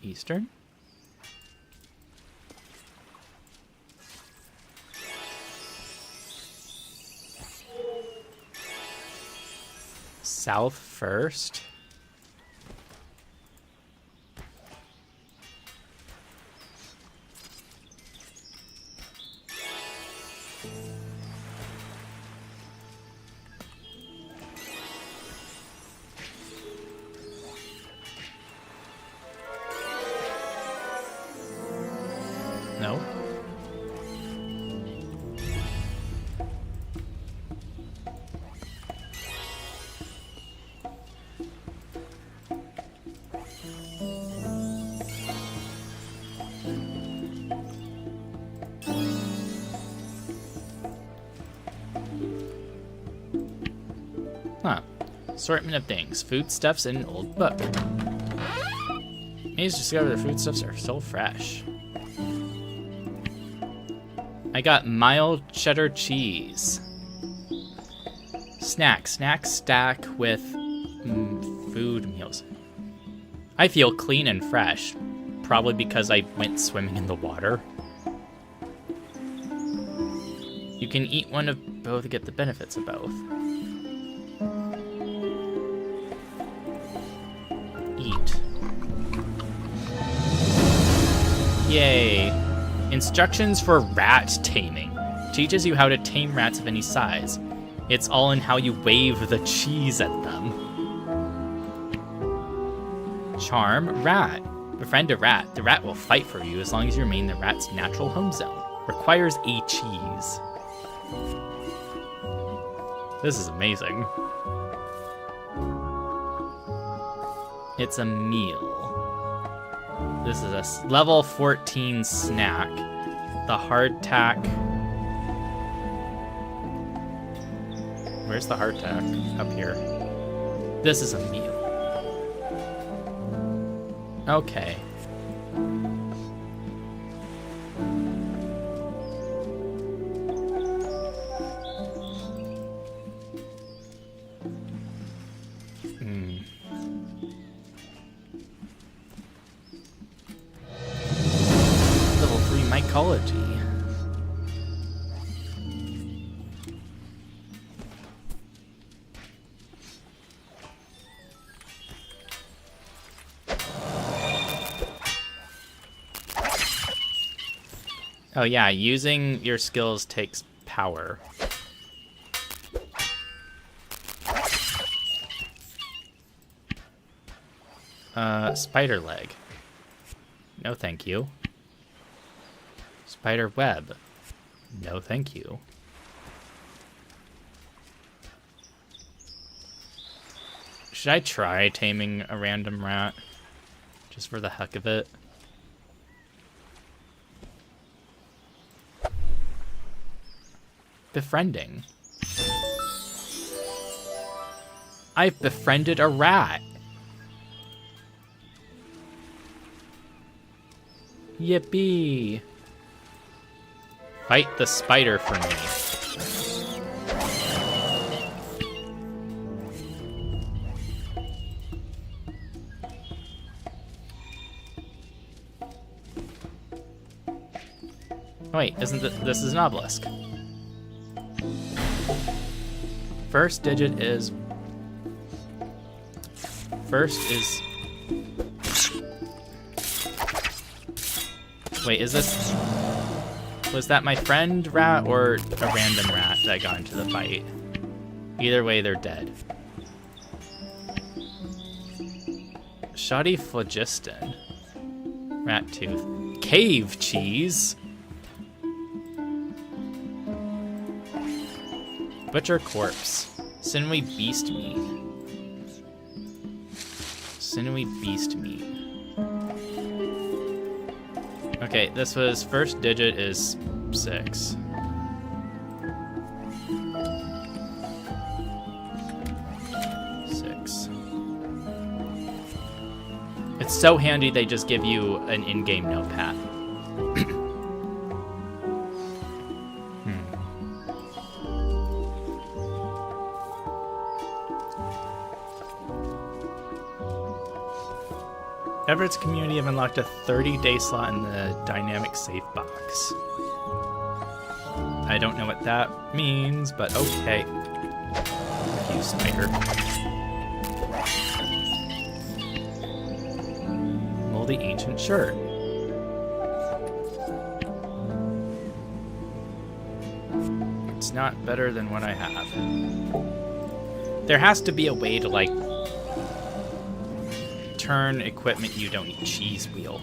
S1: Eastern? South first? No. Huh. Assortment of things. Foodstuffs in an old book. Maids discover the foodstuffs are still fresh. I got mild cheddar cheese. Snacks stack with food meals. I feel clean and fresh, probably because I went swimming in the water. You can eat one of both to get the benefits of both. Eat. Yay. Instructions for rat taming. Teaches you how to tame rats of any size. It's all in how you wave the cheese at them. Charm rat. Befriend a rat. The rat will fight for you as long as you remain the rat's natural home zone. Requires a cheese. This is amazing. It's a meal. This is a level 14 snack. The hardtack. Where's the hardtack? Up here. This is a meal. Okay. Level 3 mycology. Oh yeah, using your skills takes power. Spider leg. No thank you. Spider web. No thank you. Should I try taming a random rat? Just for the heck of it? Befriending. I've befriended a rat. Yippee. Fight the spider for me. Oh, wait, isn't this is an obelisk? First digit is... First is... Wait, is this... Was that my friend rat or a random rat that got into the fight? Either way, they're dead. Shoddy phlogiston. Rat tooth. Cave cheese! Butcher corpse. Sinewy beast meat. Sinewy beast meat. Okay, this was first digit is 6. It's so handy they just give you an in-game notepad. Everett's community have unlocked a 30-day slot in the dynamic safe box. I don't know what that means, but okay. Thank you, spider. Moldy ancient shirt. It's not better than what I have. There has to be a way to, like, turn equipment you don't need. Cheese wheel.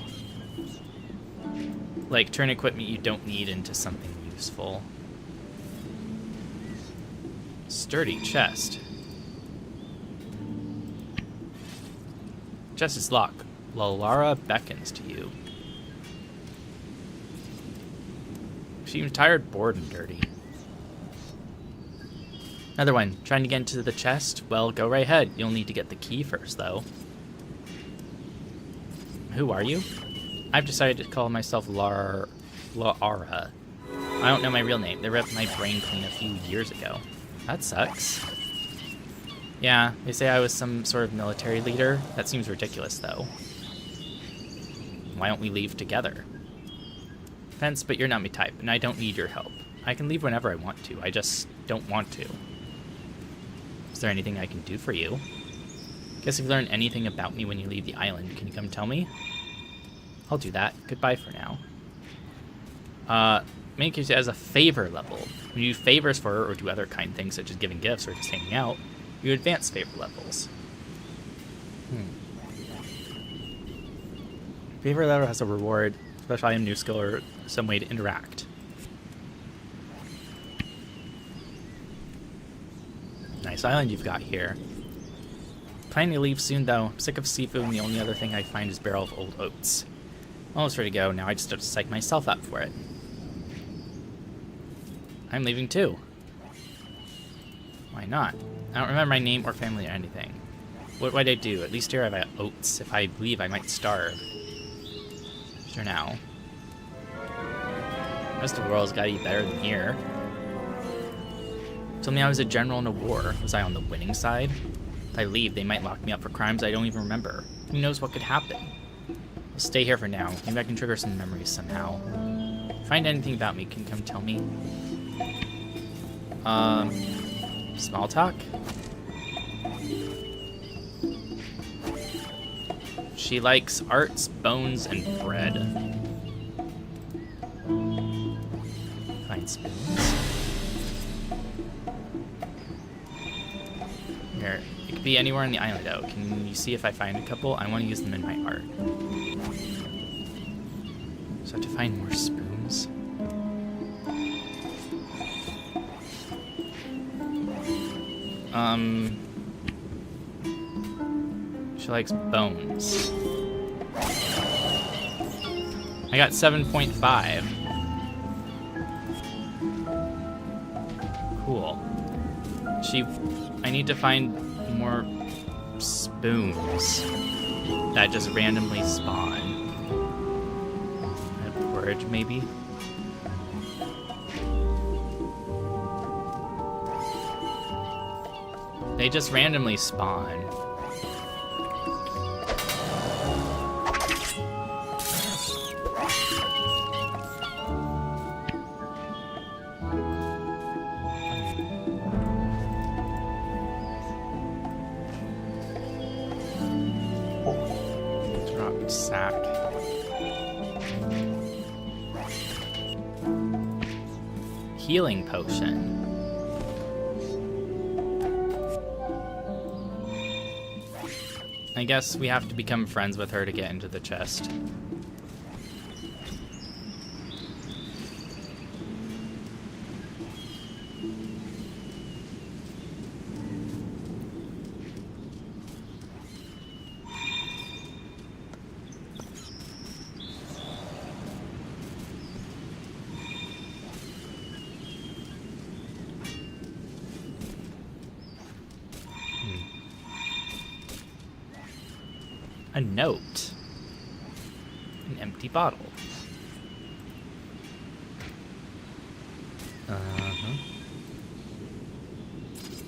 S1: Like, turn equipment you don't need into something useful. Sturdy chest. Chest is locked. Lalara beckons to you. She seems tired, bored, and dirty. Another one. Trying to get into the chest? Well, go right ahead. You'll need to get the key first, though. Who are you? I've decided to call myself Lara. I don't know my real name. They ripped my brain clean a few years ago. That sucks. Yeah, they say I was some sort of military leader. That seems ridiculous, though. Why don't we leave together? Offense, but you're not my type, and I don't need your help. I can leave whenever I want to. I just don't want to. Is there anything I can do for you? Guess if you learn anything about me when you leave the island, can you come tell me? I'll do that. Goodbye for now. Make it as a favor level. When you do favors for her or do other kind things such as giving gifts or just hanging out, you advance favor levels. Favor level has a reward, special item, new skill, or some way to interact. Nice island you've got here. Planning to leave soon though. I'm sick of seafood and the only other thing I find is a barrel of old oats. Almost ready to go, now I just have to psych myself up for it. I'm leaving too. Why not? I don't remember my name or family or anything. What would I do? At least here I've got oats. If I leave, I might starve. Sure now. The rest of the world's gotta be better than here. Told me I was a general in a war. Was I on the winning side? If I leave, they might lock me up for crimes I don't even remember. Who knows what could happen? I'll stay here for now. Maybe I can trigger some memories somehow. Find anything about me, can you come tell me? Small talk? She likes arts, bones, and bread. Find spoons. Here, it could be anywhere on the island though. Can you see if I find a couple? I want to use them in my art. So I have to find more spoons. She likes bones. I got 7.5. Cool. I need to find more spoons that just randomly spawn. A porridge, maybe? They just randomly spawn. Drop sack. Healing potion. I guess we have to become friends with her to get into the chest. A note. An empty bottle.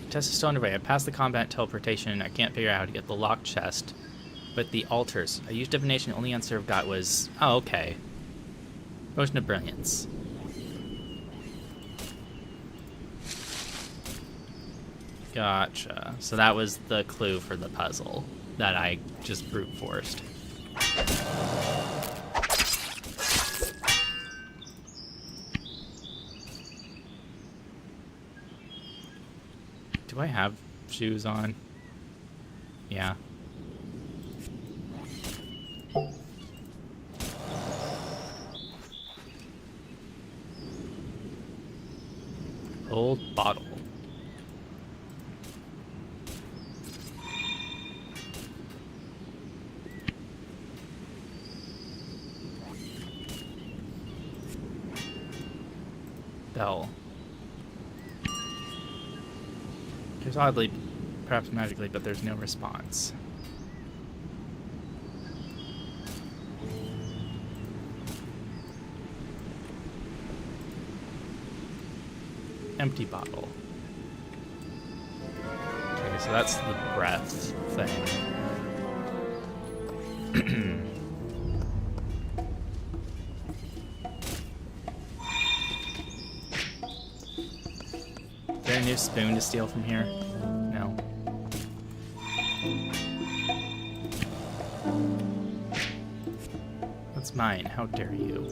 S1: Test is still underway. I passed the combat teleportation. I can't figure out how to get the locked chest. But the altars. I used divination. The only answer I've got was... Oh, okay. Potion of Brilliance. Gotcha. So that was the clue for the puzzle that I just brute forced. Do I have shoes on? Yeah. Old bottle. Bell. There's oddly, perhaps magically, but there's no response. Empty bottle. Okay, so that's the breath thing. Is there a new spoon to steal from here? No. That's mine. How dare you?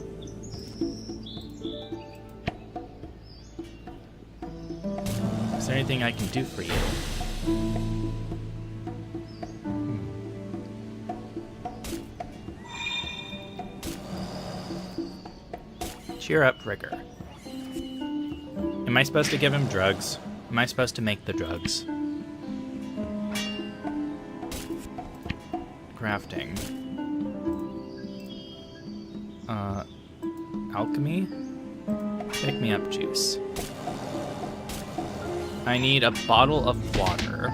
S1: Is there anything I can do for you? Cheer up, Rigger. Am I supposed to give him drugs? Am I supposed to make the drugs? Crafting. Alchemy? Pick me up juice. I need a bottle of water.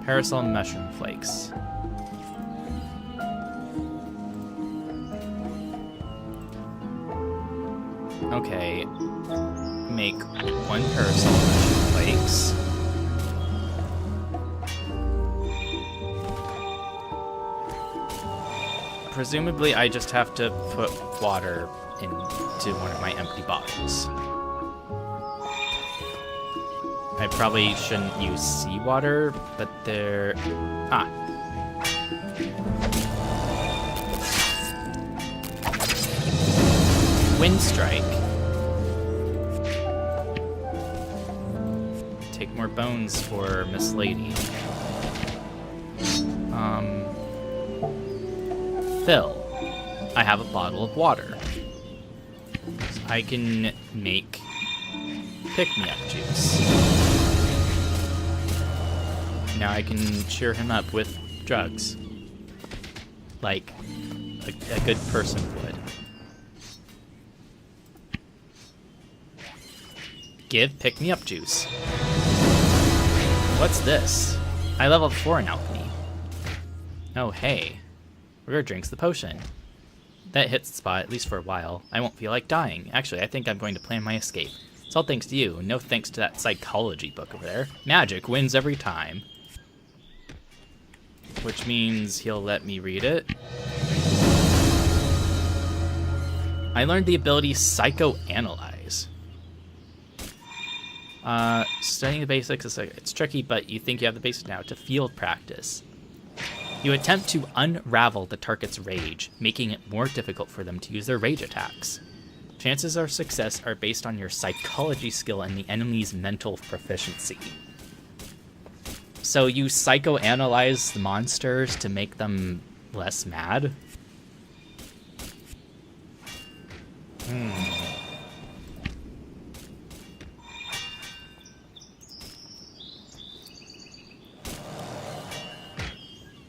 S1: Parasol mushroom flakes. Okay. Make 1 parasol mushroom flakes. Presumably, I just have to put water into one of my empty bottles. I probably shouldn't use seawater, but there... Ah. Wind strike. Take more bones for Miss Lady. Fill. I have a bottle of water. So I can make pick-me-up juice. Now I can cheer him up with drugs. Like a good person would. Give pick-me-up juice. What's this? I leveled 4 in alchemy. Oh, hey. Rigger drinks the potion. That hits the spot, at least for a while. I won't feel like dying. Actually, I think I'm going to plan my escape. It's all thanks to you. No thanks to that psychology book over there. Magic wins every time. Which means he'll let me read it. I learned the ability Psychoanalyze. Studying the basics, it's tricky, but you think you have the basics now to field practice. You attempt to unravel the target's rage, making it more difficult for them to use their rage attacks. Chances of success are based on your psychology skill and the enemy's mental proficiency. So you psychoanalyze the monsters to make them less mad?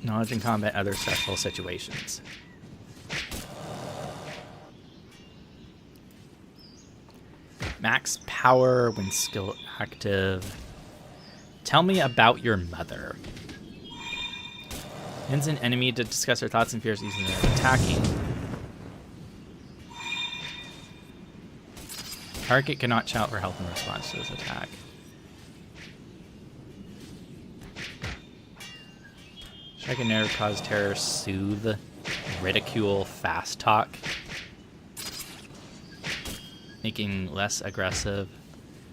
S1: Knowledge in combat, other stressful situations. Max power when skill active. Tell me about your mother. Hins an enemy to discuss their thoughts and fears using their attacking. Target cannot shout for help in response to this attack. Strike a nerve, cause terror, soothe, ridicule, fast talk. Making less aggressive.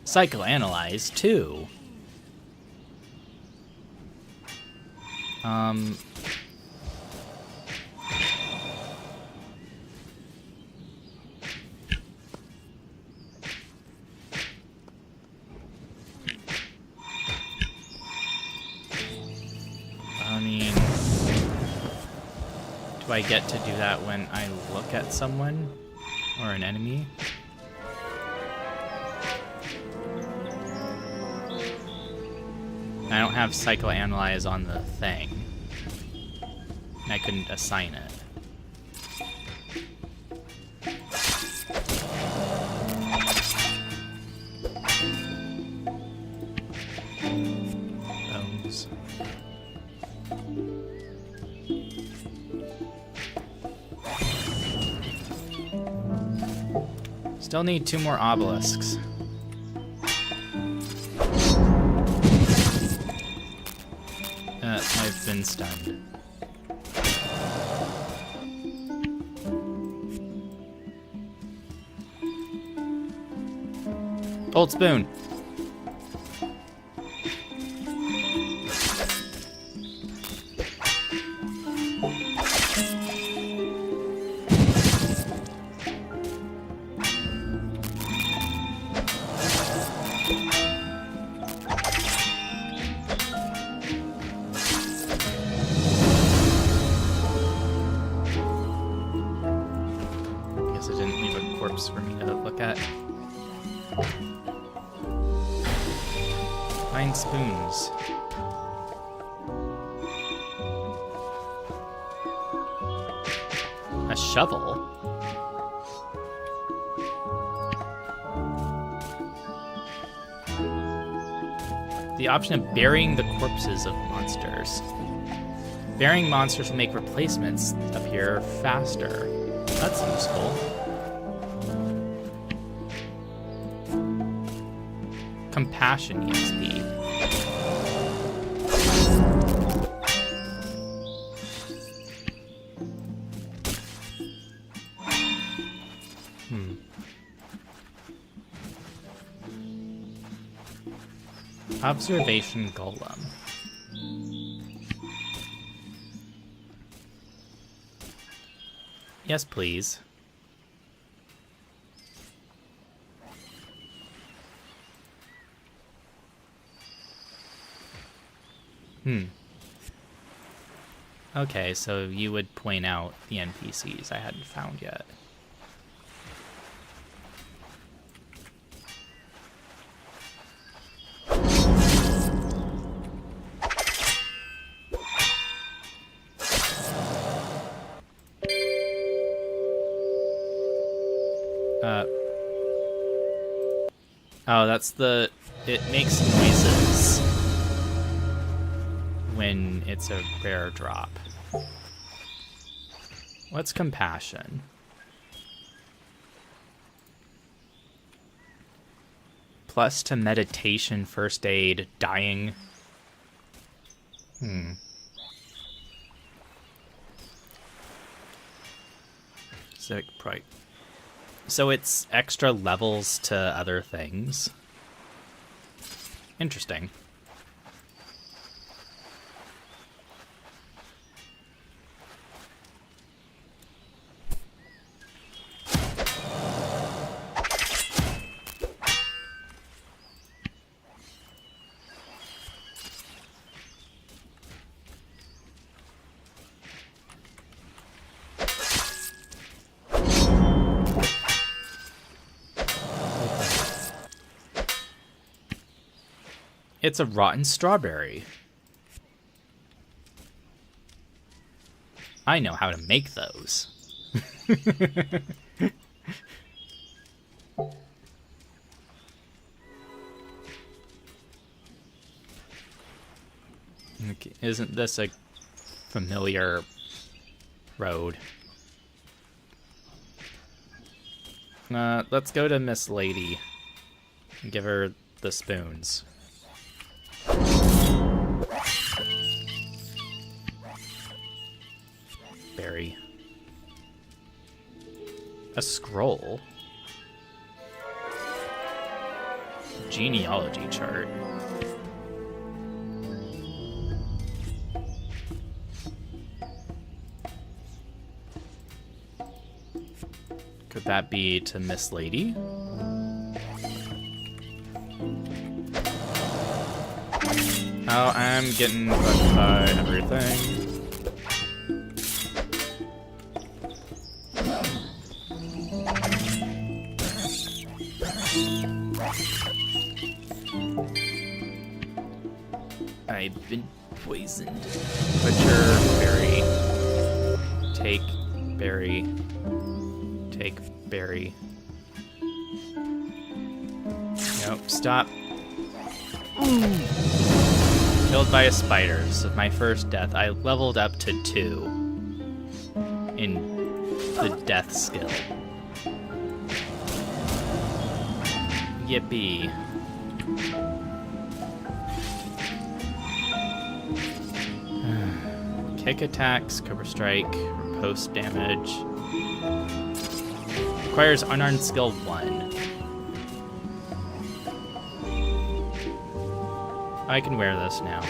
S1: Psychoanalyze, too. I mean, do I get to do that when I look at someone or an enemy? I don't have Psychoanalyze on the thing. And I couldn't assign it. spoons. Still need 2 more obelisks. I've been stunned. Old spoon. Guess I didn't leave a corpse for me to look at. Find spoons. A shovel? The option of burying the corpses of monsters. Burying monsters will make replacements appear faster. That's useful. Compassion EXP. Observation Golem. Yes, please. Okay, so you would point out the NPCs I hadn't found yet. Oh, that's the... It makes noises when it's a rare drop. What's compassion? Plus to meditation, first aid, dying. Civic pride. So it's extra levels to other things. Interesting. It's a rotten strawberry. I know how to make those. Okay, isn't this a familiar road? Let's go to Miss Lady and give her the spoons. Berry. A scroll. Genealogy chart. Could that be to Miss Lady? Oh, I'm getting fucked by everything. I've been poisoned. Butcher, berry. Take berry. Take berry. Nope, stop. Killed by a spider. This is my first death. I leveled up to 2 in the death skill. Yippee. Kick attacks, cover strike, riposte damage. Requires unarmed skill 1. I can wear this now.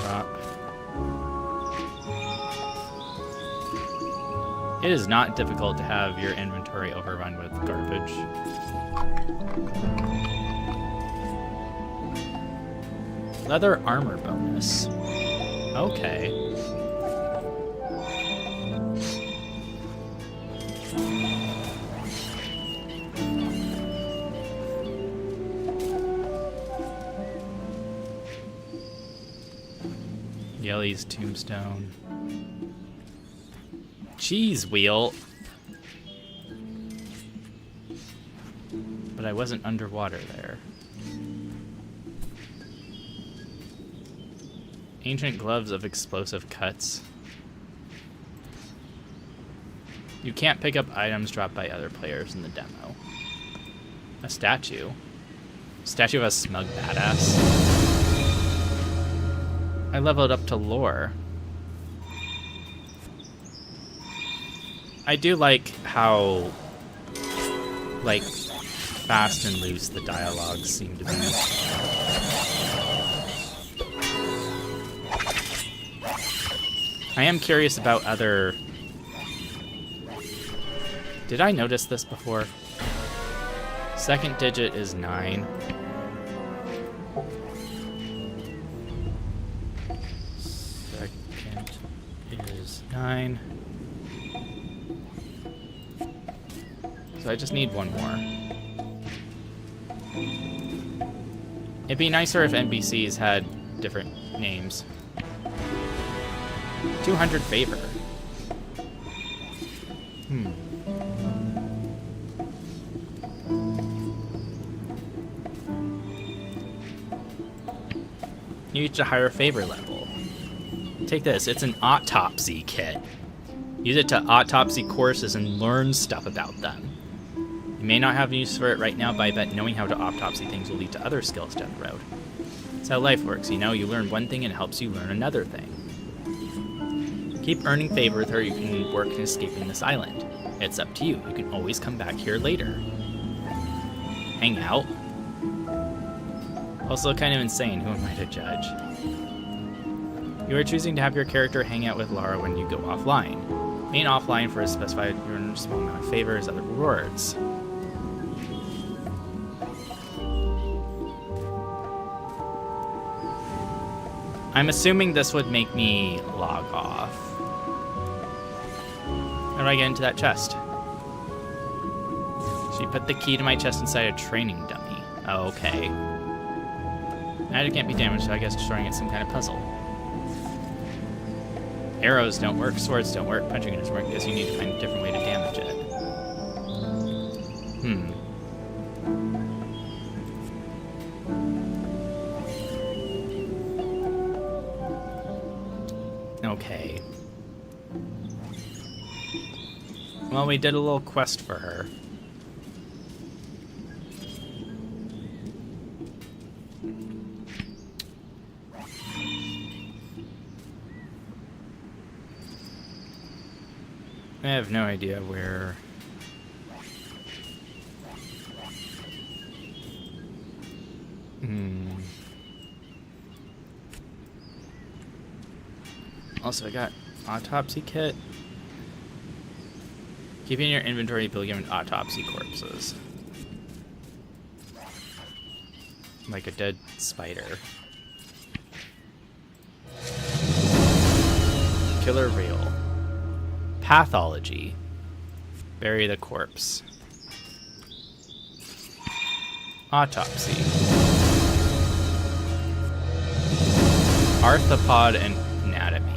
S1: Drop. It is not difficult to have your inventory overrun with garbage. Leather armor bonus. Okay. Yellie's tombstone. Cheese wheel. But I wasn't underwater there. Ancient gloves of explosive cuts. You can't pick up items dropped by other players in the demo. A statue. Statue of a smug badass. I leveled up to lore. I do like how, like, fast and loose the dialogues seem to be. I am curious about other... Did I notice this before? Second digit is 9. Second is 9. So I just need one more. It'd be nicer if NPCs had different names. 200 favor. You reach a higher favor level. Take this, it's an autopsy kit. Use it to autopsy courses and learn stuff about them. You may not have use for it right now, but I bet knowing how to autopsy things will lead to other skills down the road. That's how life works, you know? You learn one thing and it helps you learn another thing. Keep earning favor with her, you can work in escaping this island. It's up to you. You can always come back here later. Hang out. Also kind of insane, who am I to judge? You are choosing to have your character hang out with Lara when you go offline. Remain offline for a specified small amount of favors, other rewards. I'm assuming this would make me log off. How do I get into that chest? She put the key to my chest inside a training dummy. Oh, okay. Magic can't be damaged, so I guess destroying it's some kind of puzzle. Arrows don't work, swords don't work, punching it doesn't work. I guess you need to find a different way to damage it. Okay. Well, we did a little quest for her. I have no idea where... Also, I got autopsy kit. Keeping your inventory will give an autopsy corpses. Like a dead spider. Killer reel. Pathology. Bury the corpse. Autopsy. Arthropod and anatomy.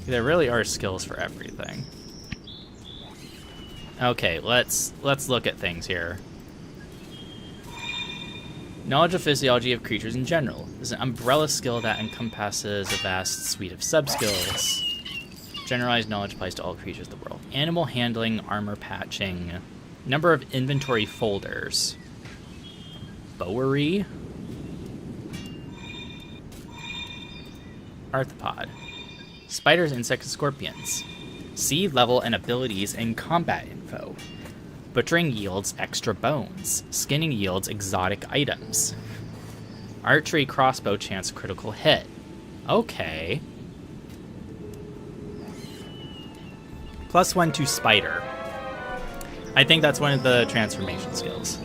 S1: There really are skills for everything. Okay, let's look at things here. Knowledge of physiology of creatures in general is an umbrella skill that encompasses a vast suite of sub-skills. Generalized knowledge applies to all creatures of the world. Animal handling, armor patching, number of inventory folders. Bowery. Arthropod. Spiders, insects, and scorpions. Sea level and abilities and combat info. Butchering yields extra bones. Skinning yields exotic items. Archery crossbow chance critical hit. Okay. +1 to spider. I think that's one of the transformation skills.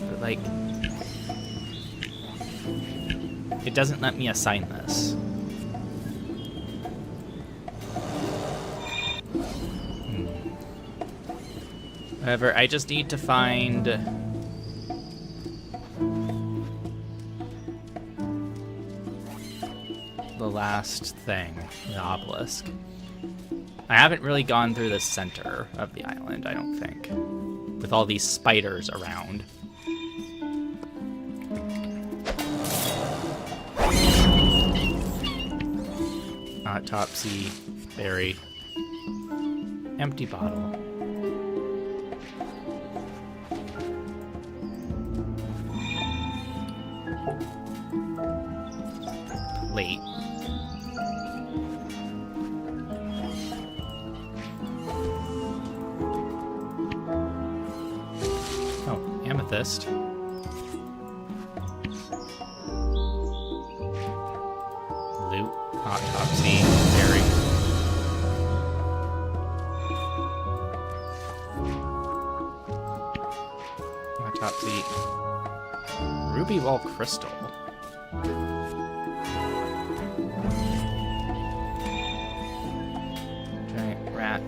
S1: But, like, it doesn't let me assign this. However, I just need to find the last thing, the obelisk. I haven't really gone through the center of the island, I don't think, with all these spiders around. Autopsy, berry, empty bottle. Plate. Oh, amethyst. Loot, autopsy, berry. Autopsy. Ruby wall crystal. Giant rat.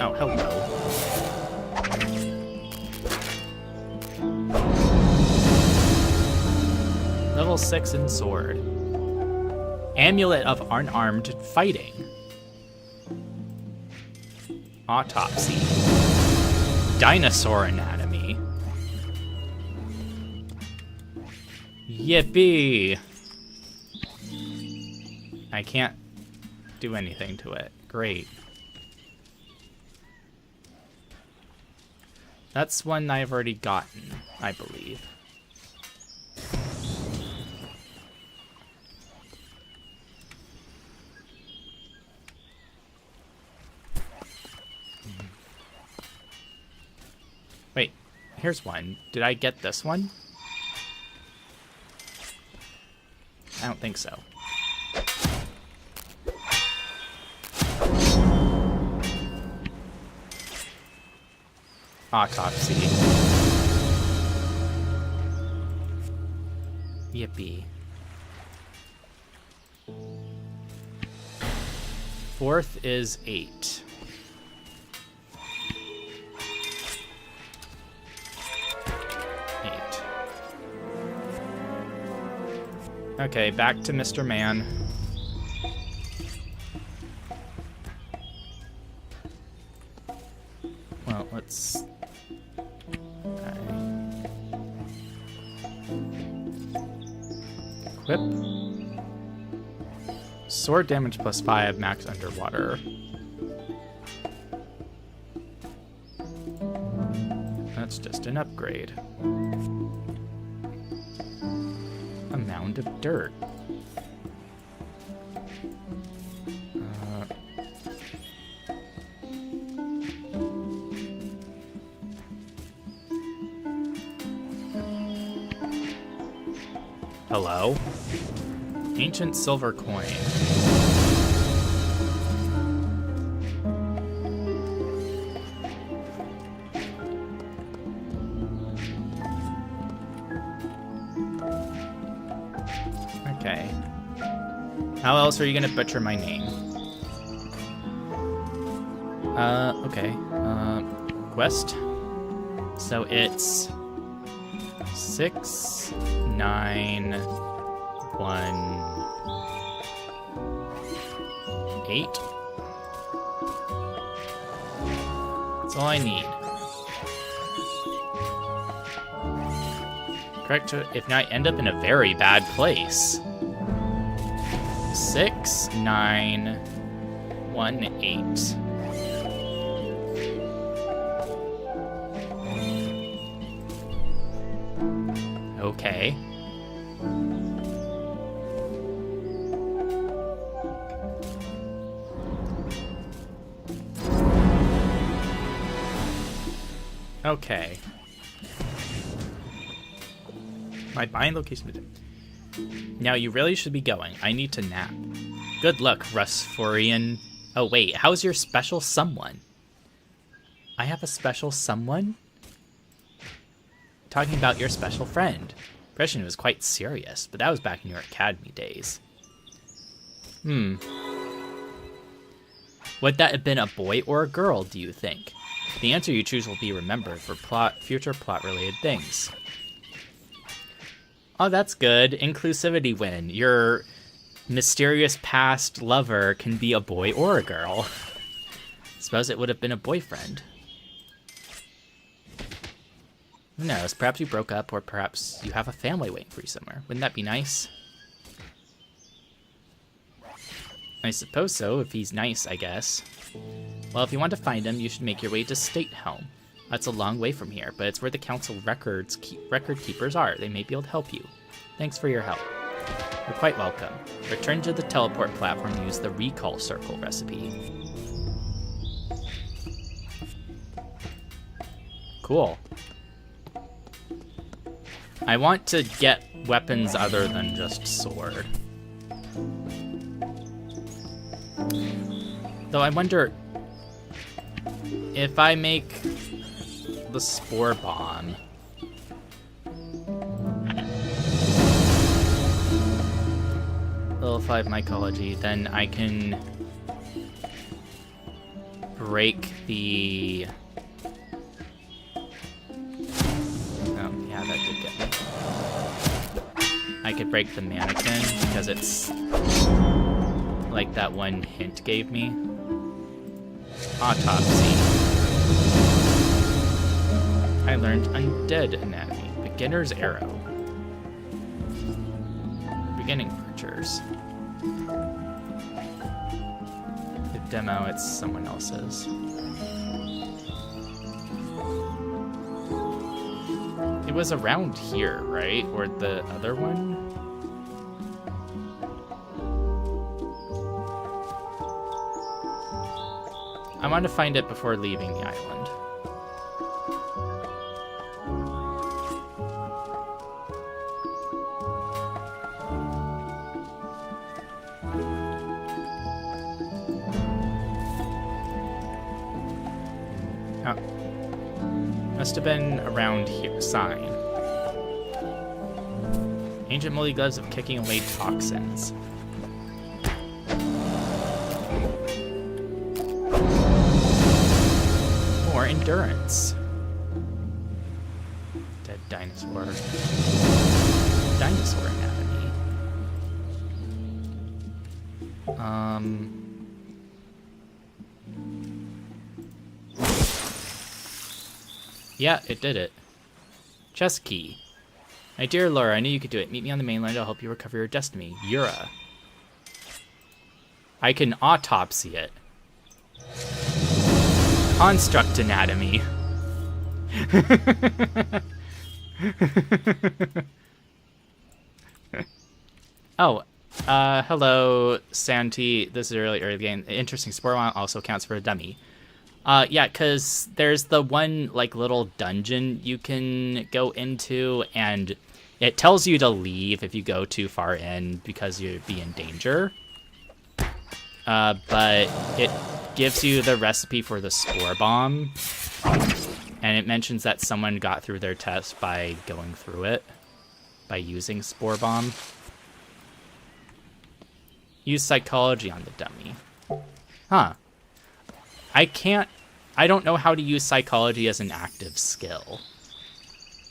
S1: Oh, hello. Level 6 in sword. Amulet of unarmed fighting. Autopsy. Dinosaur anatomy. Yippee! I can't do anything to it. Great. That's one I've already gotten, I believe. Wait, here's one. Did I get this one? I don't think so. Autopsy. Yippee. Fourth is 8. Okay, back to Mr. Man. Well, let's... Okay. Equip. Sword damage +5, max underwater. That's just an upgrade. A mound of dirt. Hello? Ancient silver coin. Okay. How else are you gonna butcher my name? Okay. Quest. So it's 6, 9, 1, 8. That's all I need. Correct, if not, I end up in a very bad place. 6, 9, 1, 8. Okay. Okay. My buying location. Now you really should be going. I need to nap. Good luck, Rasferian. Oh wait, how's your special someone? I have a special someone? Talking about your special friend. Impression was quite serious, but that was back in your academy days. Would that have been a boy or a girl, do you think? The answer you choose will be remembered for future plot-related things. Oh, that's good. Inclusivity win. Your mysterious past lover can be a boy or a girl. Suppose it would have been a boyfriend. Who knows? Perhaps you broke up, or perhaps you have a family waiting for you somewhere. Wouldn't that be nice? I suppose so, if he's nice, I guess. Well, if you want to find him, you should make your way to State Home. That's a long way from here, but it's where the council record keepers are. They may be able to help you. Thanks for your help. You're quite welcome. Return to the teleport platform and use the recall circle recipe. Cool. I want to get weapons other than just sword. Though I wonder if I make the spore bomb. Level 5 mycology, then I can break the... Oh, yeah, that did get me. I could break the mannequin because it's like that one hint gave me. Autopsy. I learned undead anatomy. Beginner's arrow. Beginning pictures. The demo, it's someone else's. It was around here, right? Or the other one? I want to find it before leaving the island. Oh. Must have been around here. Sign. Ancient moldy gloves of kicking away toxins. More endurance. Dead dinosaur. Dinosaur anatomy. Yeah, it did it. Chest key. My dear Laura, I knew you could do it. Meet me on the mainland. I'll help you recover your destiny. Yura. I can autopsy it. Construct anatomy. Oh, hello, Santi. This is really early game. Interesting. Spore one also counts for a dummy. Yeah, because there's the one, like, little dungeon you can go into, and it tells you to leave if you go too far in because you'd be in danger. But it gives you the recipe for the spore bomb, and it mentions that someone got through their test by going through it, by using spore bomb. Use psychology on the dummy. Huh. I don't know how to use psychology as an active skill.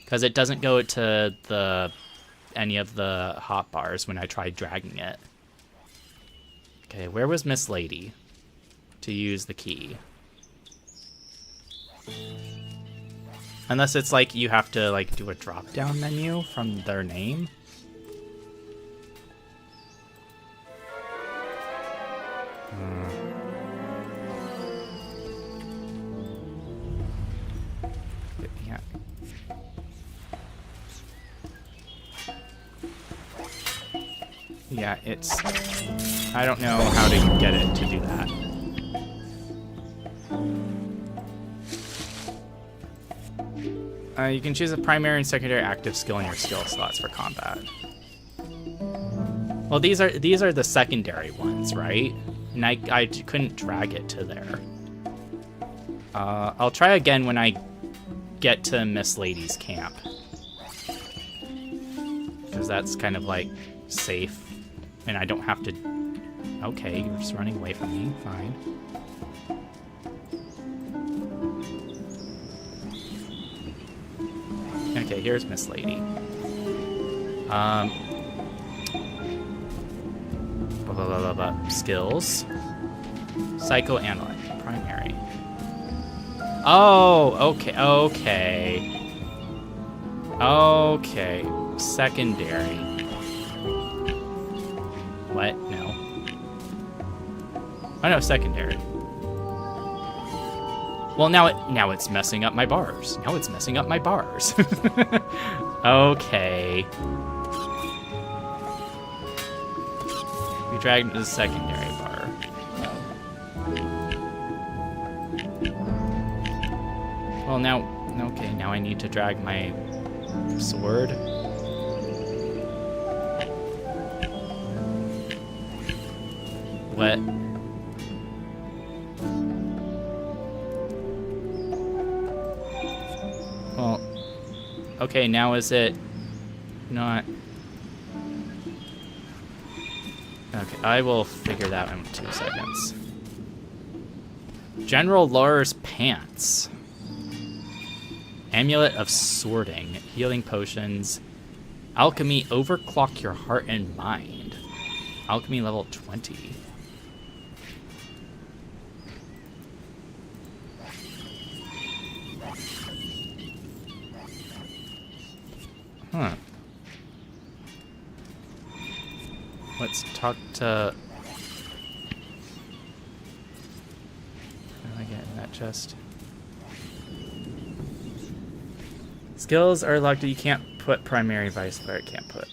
S1: Because it doesn't go to any of the hotbars when I try dragging it. Okay, where was Miss Lady to use the key? Unless it's like you have to like do a drop-down menu from their name. Yeah. Yeah, it's... I don't know how to get it to do that. You can choose a primary and secondary active skill in your skill slots for combat. Well, these are the secondary ones, right? And I couldn't drag it to there. I'll try again when I get to Miss Lady's camp. Because that's kind of like safe. And I don't have to... Okay, you're just running away from me. Fine. Okay, here's Miss Lady. Skills. Psychoanalytic. Primary. Oh, okay, okay. Okay. Secondary. What? No. Oh no, secondary. Well, now it's messing up my bars. Now it's messing up my bars. Okay. We dragged the secondary bar. Well, now... Okay, now I need to drag my sword. What? Well, okay, now is it not... Okay, I will figure that out in 2 seconds. General Laura's Pants. Amulet of Sorting. Healing Potions. Alchemy, overclock your heart and mind. Alchemy level 20. Huh. Let's talk to... How do I get in that chest? Skills are locked. You can't put primary vice player. Can't put.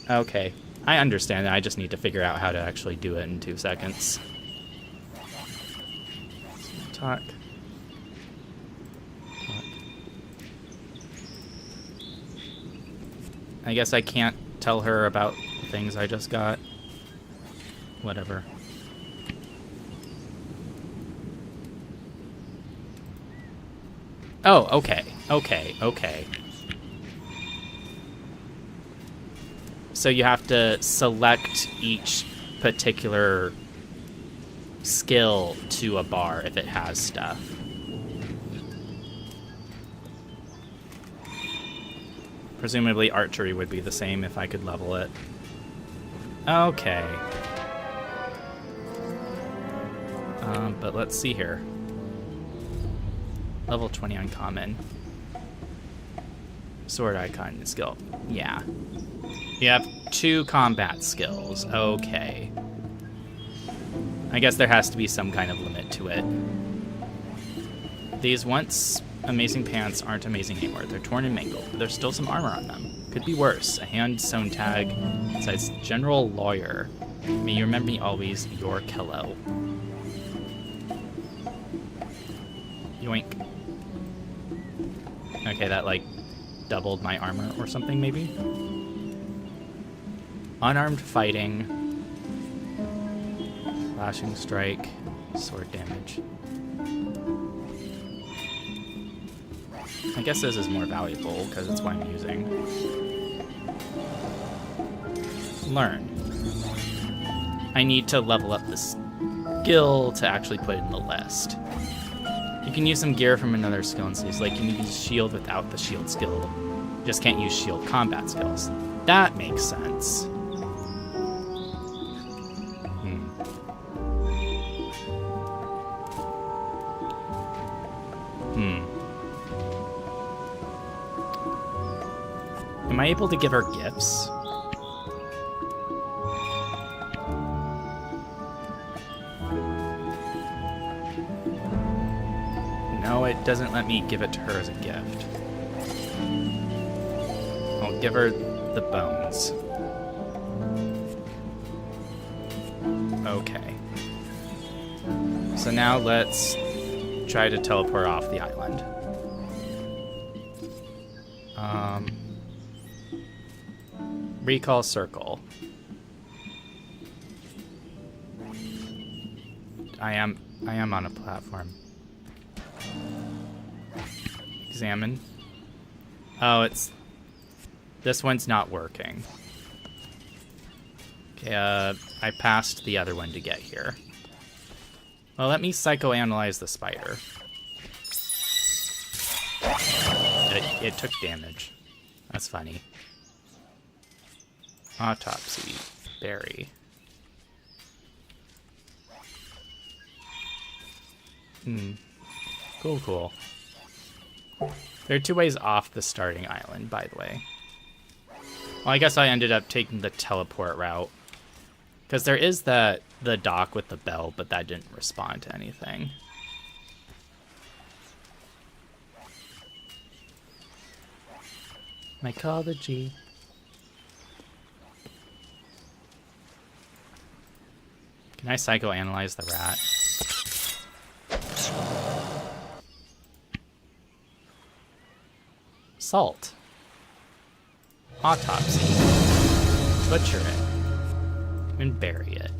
S1: Okay. I understand that. I just need to figure out how to actually do it in 2 seconds. Talk. I guess I can't tell her about the things I just got. Whatever. Oh, okay. Okay, okay. So you have to select each particular skill to a bar if it has stuff. Presumably archery would be the same if I could level it. Okay. But let's see here. Level 20 uncommon. Sword icon skill. Yeah. You have 2 combat skills. Okay. I guess there has to be some kind of limit to it. These once amazing pants aren't amazing anymore. They're torn and mangled, but there's still some armor on them. Could be worse. A hand-sewn tag says General Lawyer. May you remember me always, your Kello. Yoink. Okay, that like doubled my armor or something maybe. Unarmed fighting. Slashing strike. Sword damage. I guess this is more valuable because it's what I'm using. Learn. I need to level up the skill to actually put it in the list. You can use some gear from another skill and skills, like you can use shield without the shield skill. You just can't use shield combat skills. That makes sense. Am I able to give her gifts? No, it doesn't let me give it to her as a gift. I'll give her the bones. Okay. So now let's try to teleport off the island. Recall circle. I am on a platform. Examine. Oh, this one's not working. Okay, I passed the other one to get here. Well, let me psychoanalyze the spider. It took damage. That's funny. Autopsy. Berry. Cool. There are 2 ways off the starting island, by the way. Well, I guess I ended up taking the teleport route. Because there is the dock with the bell, but that didn't respond to anything. Mycology. Can I psychoanalyze the rat? Salt. Autopsy. Butcher it. And bury it.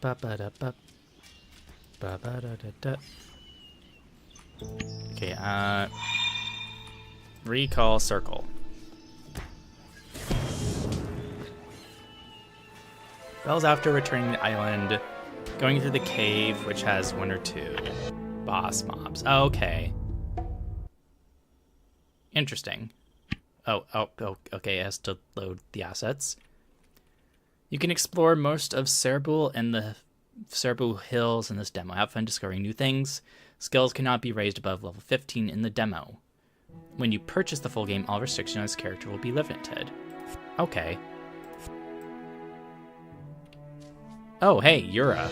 S1: Ba-ba-da-ba. Ba-ba-da-da-da. Okay, recall circle. Bells after returning to the island, going through the cave, which has 1 or 2 boss mobs. Oh, okay. Interesting. Oh, okay, it has to load the assets. You can explore most of Cerbul and the Cerbul Hills in this demo. Have fun discovering new things. Skills cannot be raised above level 15 in the demo. When you purchase the full game, all restrictions on this character will be limited. Okay. Oh, hey, Yura.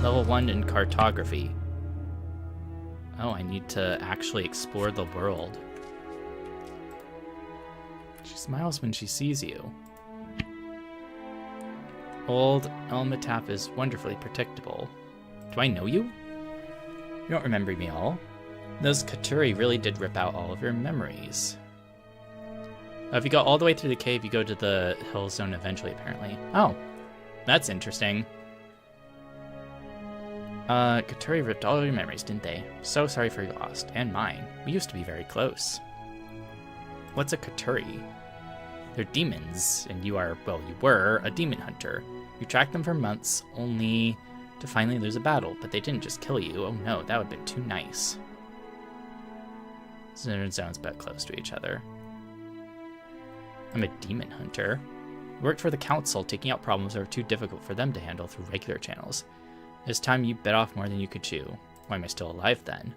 S1: Level 1 in cartography. Oh, I need to actually explore the world. She smiles when she sees you. Old Elmetap is wonderfully predictable. Do I know you? You don't remember me all. Those Katuri really did rip out all of your memories. If you go all the way through the cave, you go to the hill zone eventually, apparently. Oh, that's interesting. Katuri ripped all your memories, didn't they? So sorry for your loss, and mine. We used to be very close. What's a Katuri? They're demons, and you were a demon hunter. You tracked them for months, only to finally lose a battle, but they didn't just kill you. Oh no, that would have been too nice. Zones but close to each other. I'm a demon hunter. Worked for the council, taking out problems that were too difficult for them to handle through regular channels. This time you bit off more than you could chew. Why am I still alive then?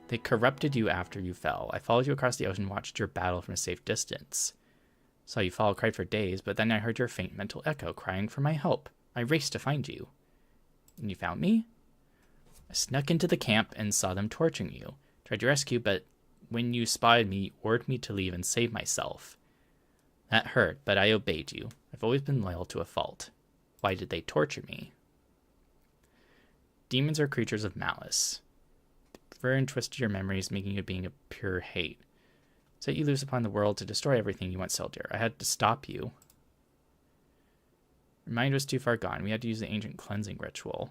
S1: They corrupted you after you fell. I followed you across the ocean, watched your battle from a safe distance. Saw you fall, cried for days, but then I heard your faint mental echo crying for my help. I raced to find you. And you found me? I snuck into the camp and saw them torturing you. Tried to rescue, but when you spotted me, you ordered me to leave and save myself. That hurt, but I obeyed you. I've always been loyal to a fault. Why did they torture me? Demons are creatures of malice. Prefer and twisted your memories, making you a being of pure hate. Set you loose upon the world to destroy everything you once held dear. I had to stop you. Your mind was too far gone. We had to use the ancient cleansing ritual.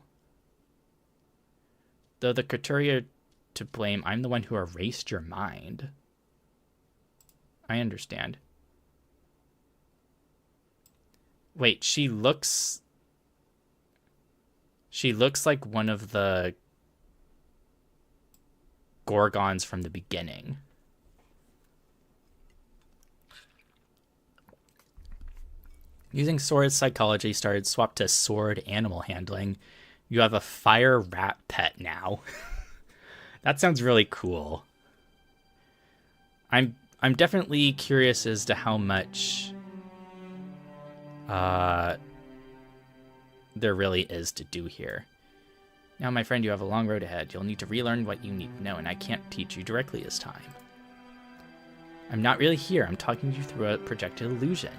S1: Though the Katuri are to blame, I'm the one who erased your mind. I understand. Wait, she looks like one of the Gorgons from the beginning. Using sword psychology started swapped to sword animal handling. You have a fire rat pet now. That sounds really cool. I'm definitely curious as to how much there really is to do here. Now, my friend, you have a long road ahead. You'll need to relearn what you need to know, and I can't teach you directly this time. I'm not really here. I'm talking to you through a projected illusion.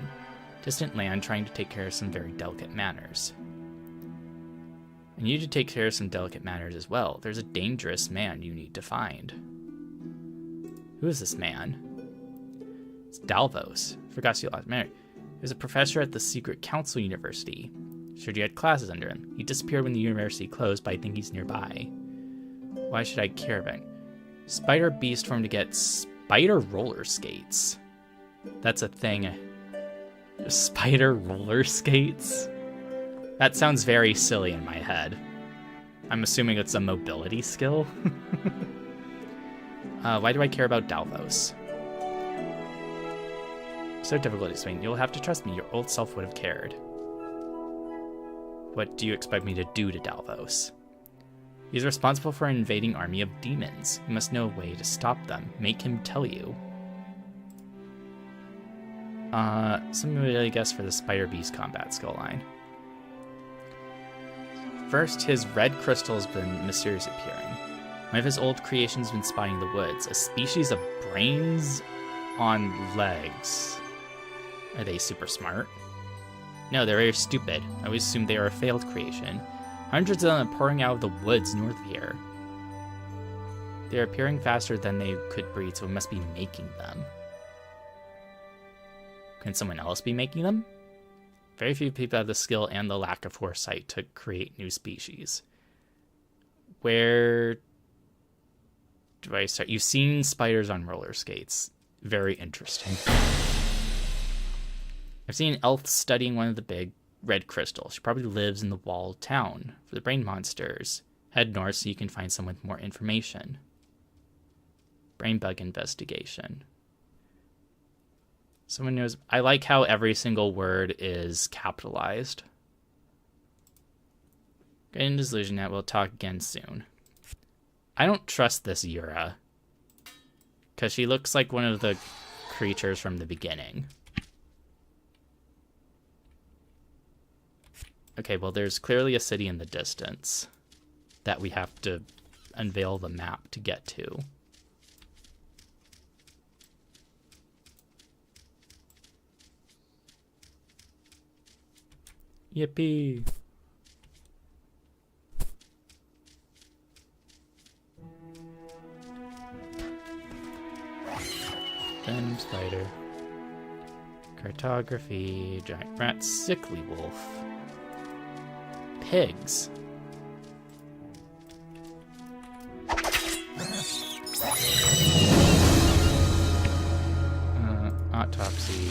S1: Distant land trying to take care of some very delicate matters. And you need to take care of some delicate matters as well. There's a dangerous man you need to find. Who is this man? It's Dalvos. Forgot you last married. He was a professor at the Secret Council University. Sure, you had classes under him. He disappeared when the university closed, but I think he's nearby. Why should I care about him? Spider Beast formed to get spider roller skates. That's a thing. Spider roller skates? That sounds very silly in my head. I'm assuming it's a mobility skill. Why do I care about Dalvos? So difficult to explain. You'll have to trust me. Your old self would have cared. What do you expect me to do to Dalvos? He's responsible for an invading army of demons. You must know a way to stop them. Make him tell you. Something would really guess for the Spider Beast combat skill line. First, his red crystal has been mysteriously appearing. One of his old creations has been spotting the woods. A species of brains on legs. Are they super smart? No, they're very stupid. I always assumed they were a failed creation. Hundreds of them are pouring out of the woods north of here. They're appearing faster than they could breed, so we must be making them. Can someone else be making them? Very few people have the skill and the lack of foresight to create new species. Where do I start? You've seen spiders on roller skates. Very interesting. I've seen an elf studying one of the big red crystals. She probably lives in the walled town. For the brain monsters, head north so you can find someone with more information. Brain bug investigation. Someone knows. I like how every single word is capitalized. Get in disillusion net. We'll talk again soon. I don't trust this Yura, because she looks like one of the creatures from the beginning. Okay, well, there's clearly a city in the distance that we have to unveil the map to get to. Yippee! Venom spider. Cartography. Giant rat. Sickly wolf. Pigs. Autopsy.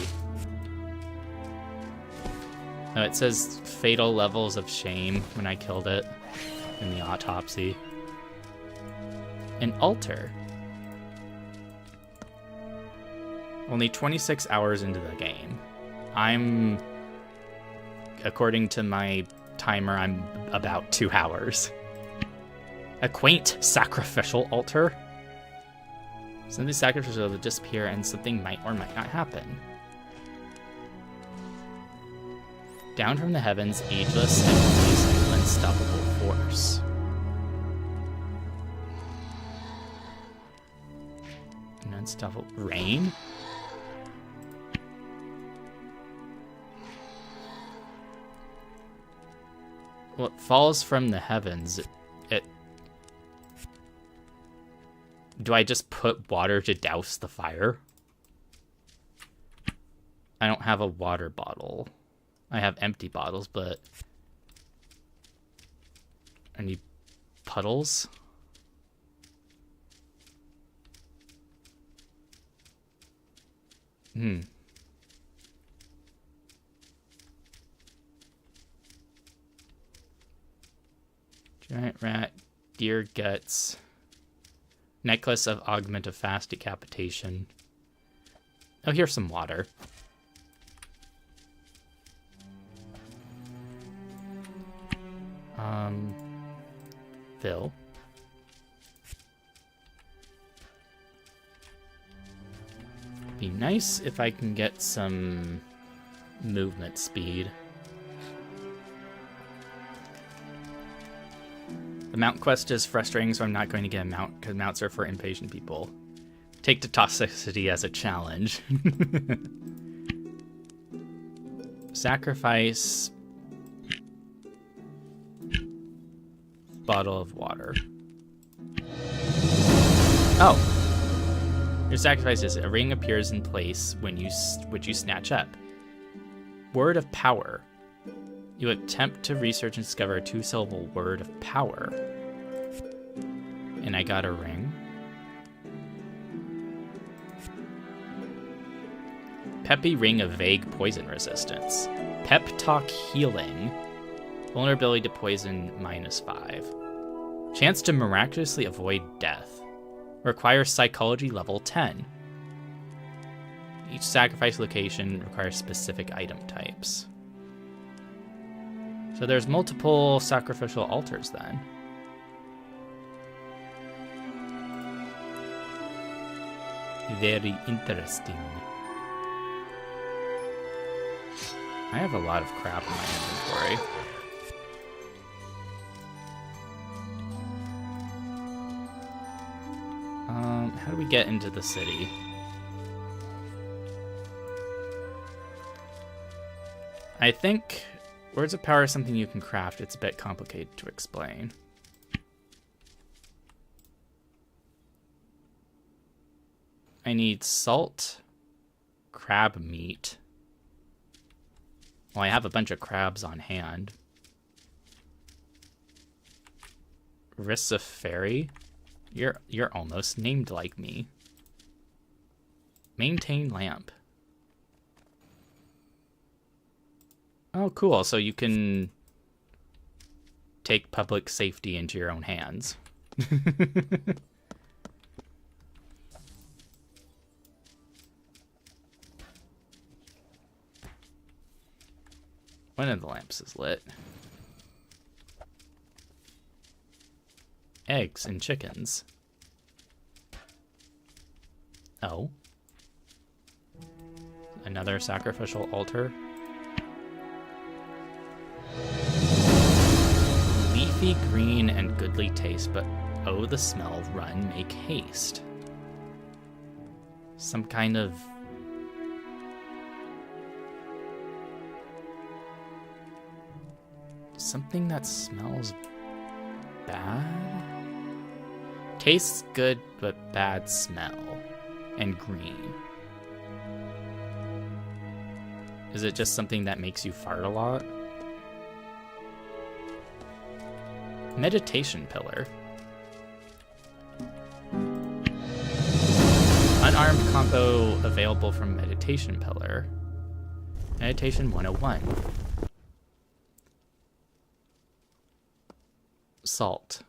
S1: Oh, it says fatal levels of shame when I killed it in the autopsy. An altar. Only 26 hours into the game. According to my timer, I'm about 2 hours. A quaint sacrificial altar. Something sacrificial will disappear and something might or might not happen. Down from the heavens, ageless and release an unstoppable force. An unstoppable rain? Well, it falls from the heavens. Do I just put water to douse the fire? I don't have a water bottle. I have empty bottles, but I need puddles. Giant rat, deer guts, necklace of augment of fast decapitation. Oh, here's some water. Phil. Be nice if I can get some movement speed. The mount quest is frustrating, so I'm not going to get a mount, because mounts are for impatient people. Take the toxicity as a challenge. Sacrifice bottle of water. Oh. Your sacrifice is a ring appears in place when which you snatch up. Word of power. You attempt to research and discover a 2-syllable word of power. And I got a ring. Peppy ring of vague poison resistance. Pep talk healing. Vulnerability to poison -5. Chance to miraculously avoid death. Requires psychology level 10. Each sacrifice location requires specific item types. So there's multiple sacrificial altars then. Very interesting. I have a lot of crap in my inventory. How do we get into the city? I think words of power is something you can craft. It's a bit complicated to explain. I need salt, crab meat. Well, I have a bunch of crabs on hand. Rissaferi? You're almost named like me. Maintain lamp. Oh, cool. So you can take public safety into your own hands. One of the lamps is lit. Eggs and chickens. Oh. Another sacrificial altar. Leafy green and goodly taste, but oh, the smell, run, make haste. Some kind of... something that smells bad? Tastes good, but bad smell. And green. Is it just something that makes you fart a lot? Meditation pillar. Unarmed combo available from meditation pillar. Meditation 101. Salt.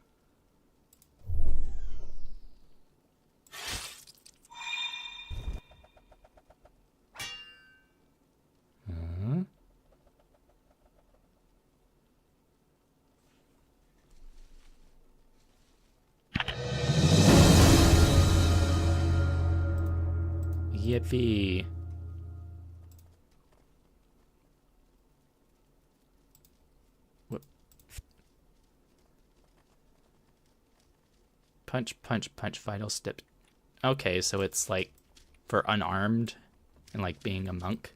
S1: Yippee. What? Punch, punch, punch, vital step. Okay, so it's like for unarmed and like being a monk.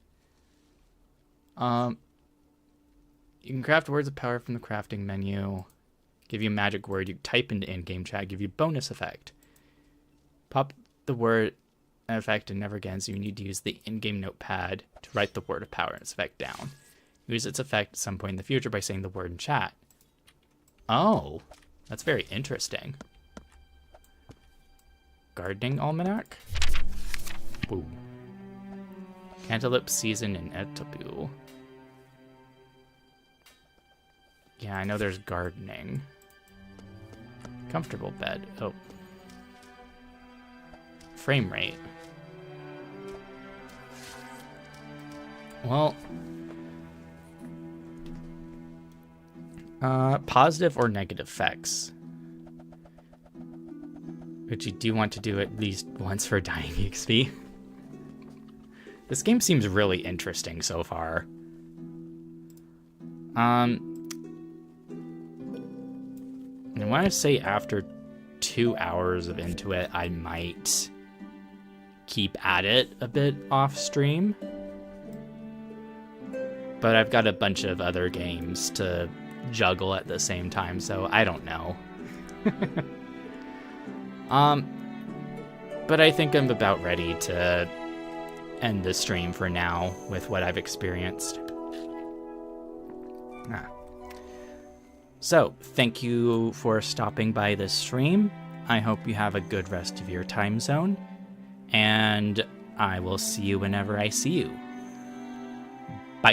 S1: You can craft words of power from the crafting menu. Give you a magic word. You type into in-game chat. Give you bonus effect. Pop the word effect and never again, so you need to use the in-game notepad to write the word of power and its effect down. Use its effect at some point in the future by saying the word in chat. Oh, that's very interesting. Gardening almanac? Woo. Cantaloupe season in Etabu. Yeah, I know there's gardening. Comfortable bed. Oh. Frame rate. Well, Positive or negative effects. But you do want to do at least once for dying XP. This game seems really interesting so far. I want to say after 2 hours of into it, I might keep at it a bit off stream. But I've got a bunch of other games to juggle at the same time, so I don't know. But I think I'm about ready to end the stream for now with what I've experienced. So, thank you for stopping by this stream. I hope you have a good rest of your time zone, and I will see you whenever I see you. Bye.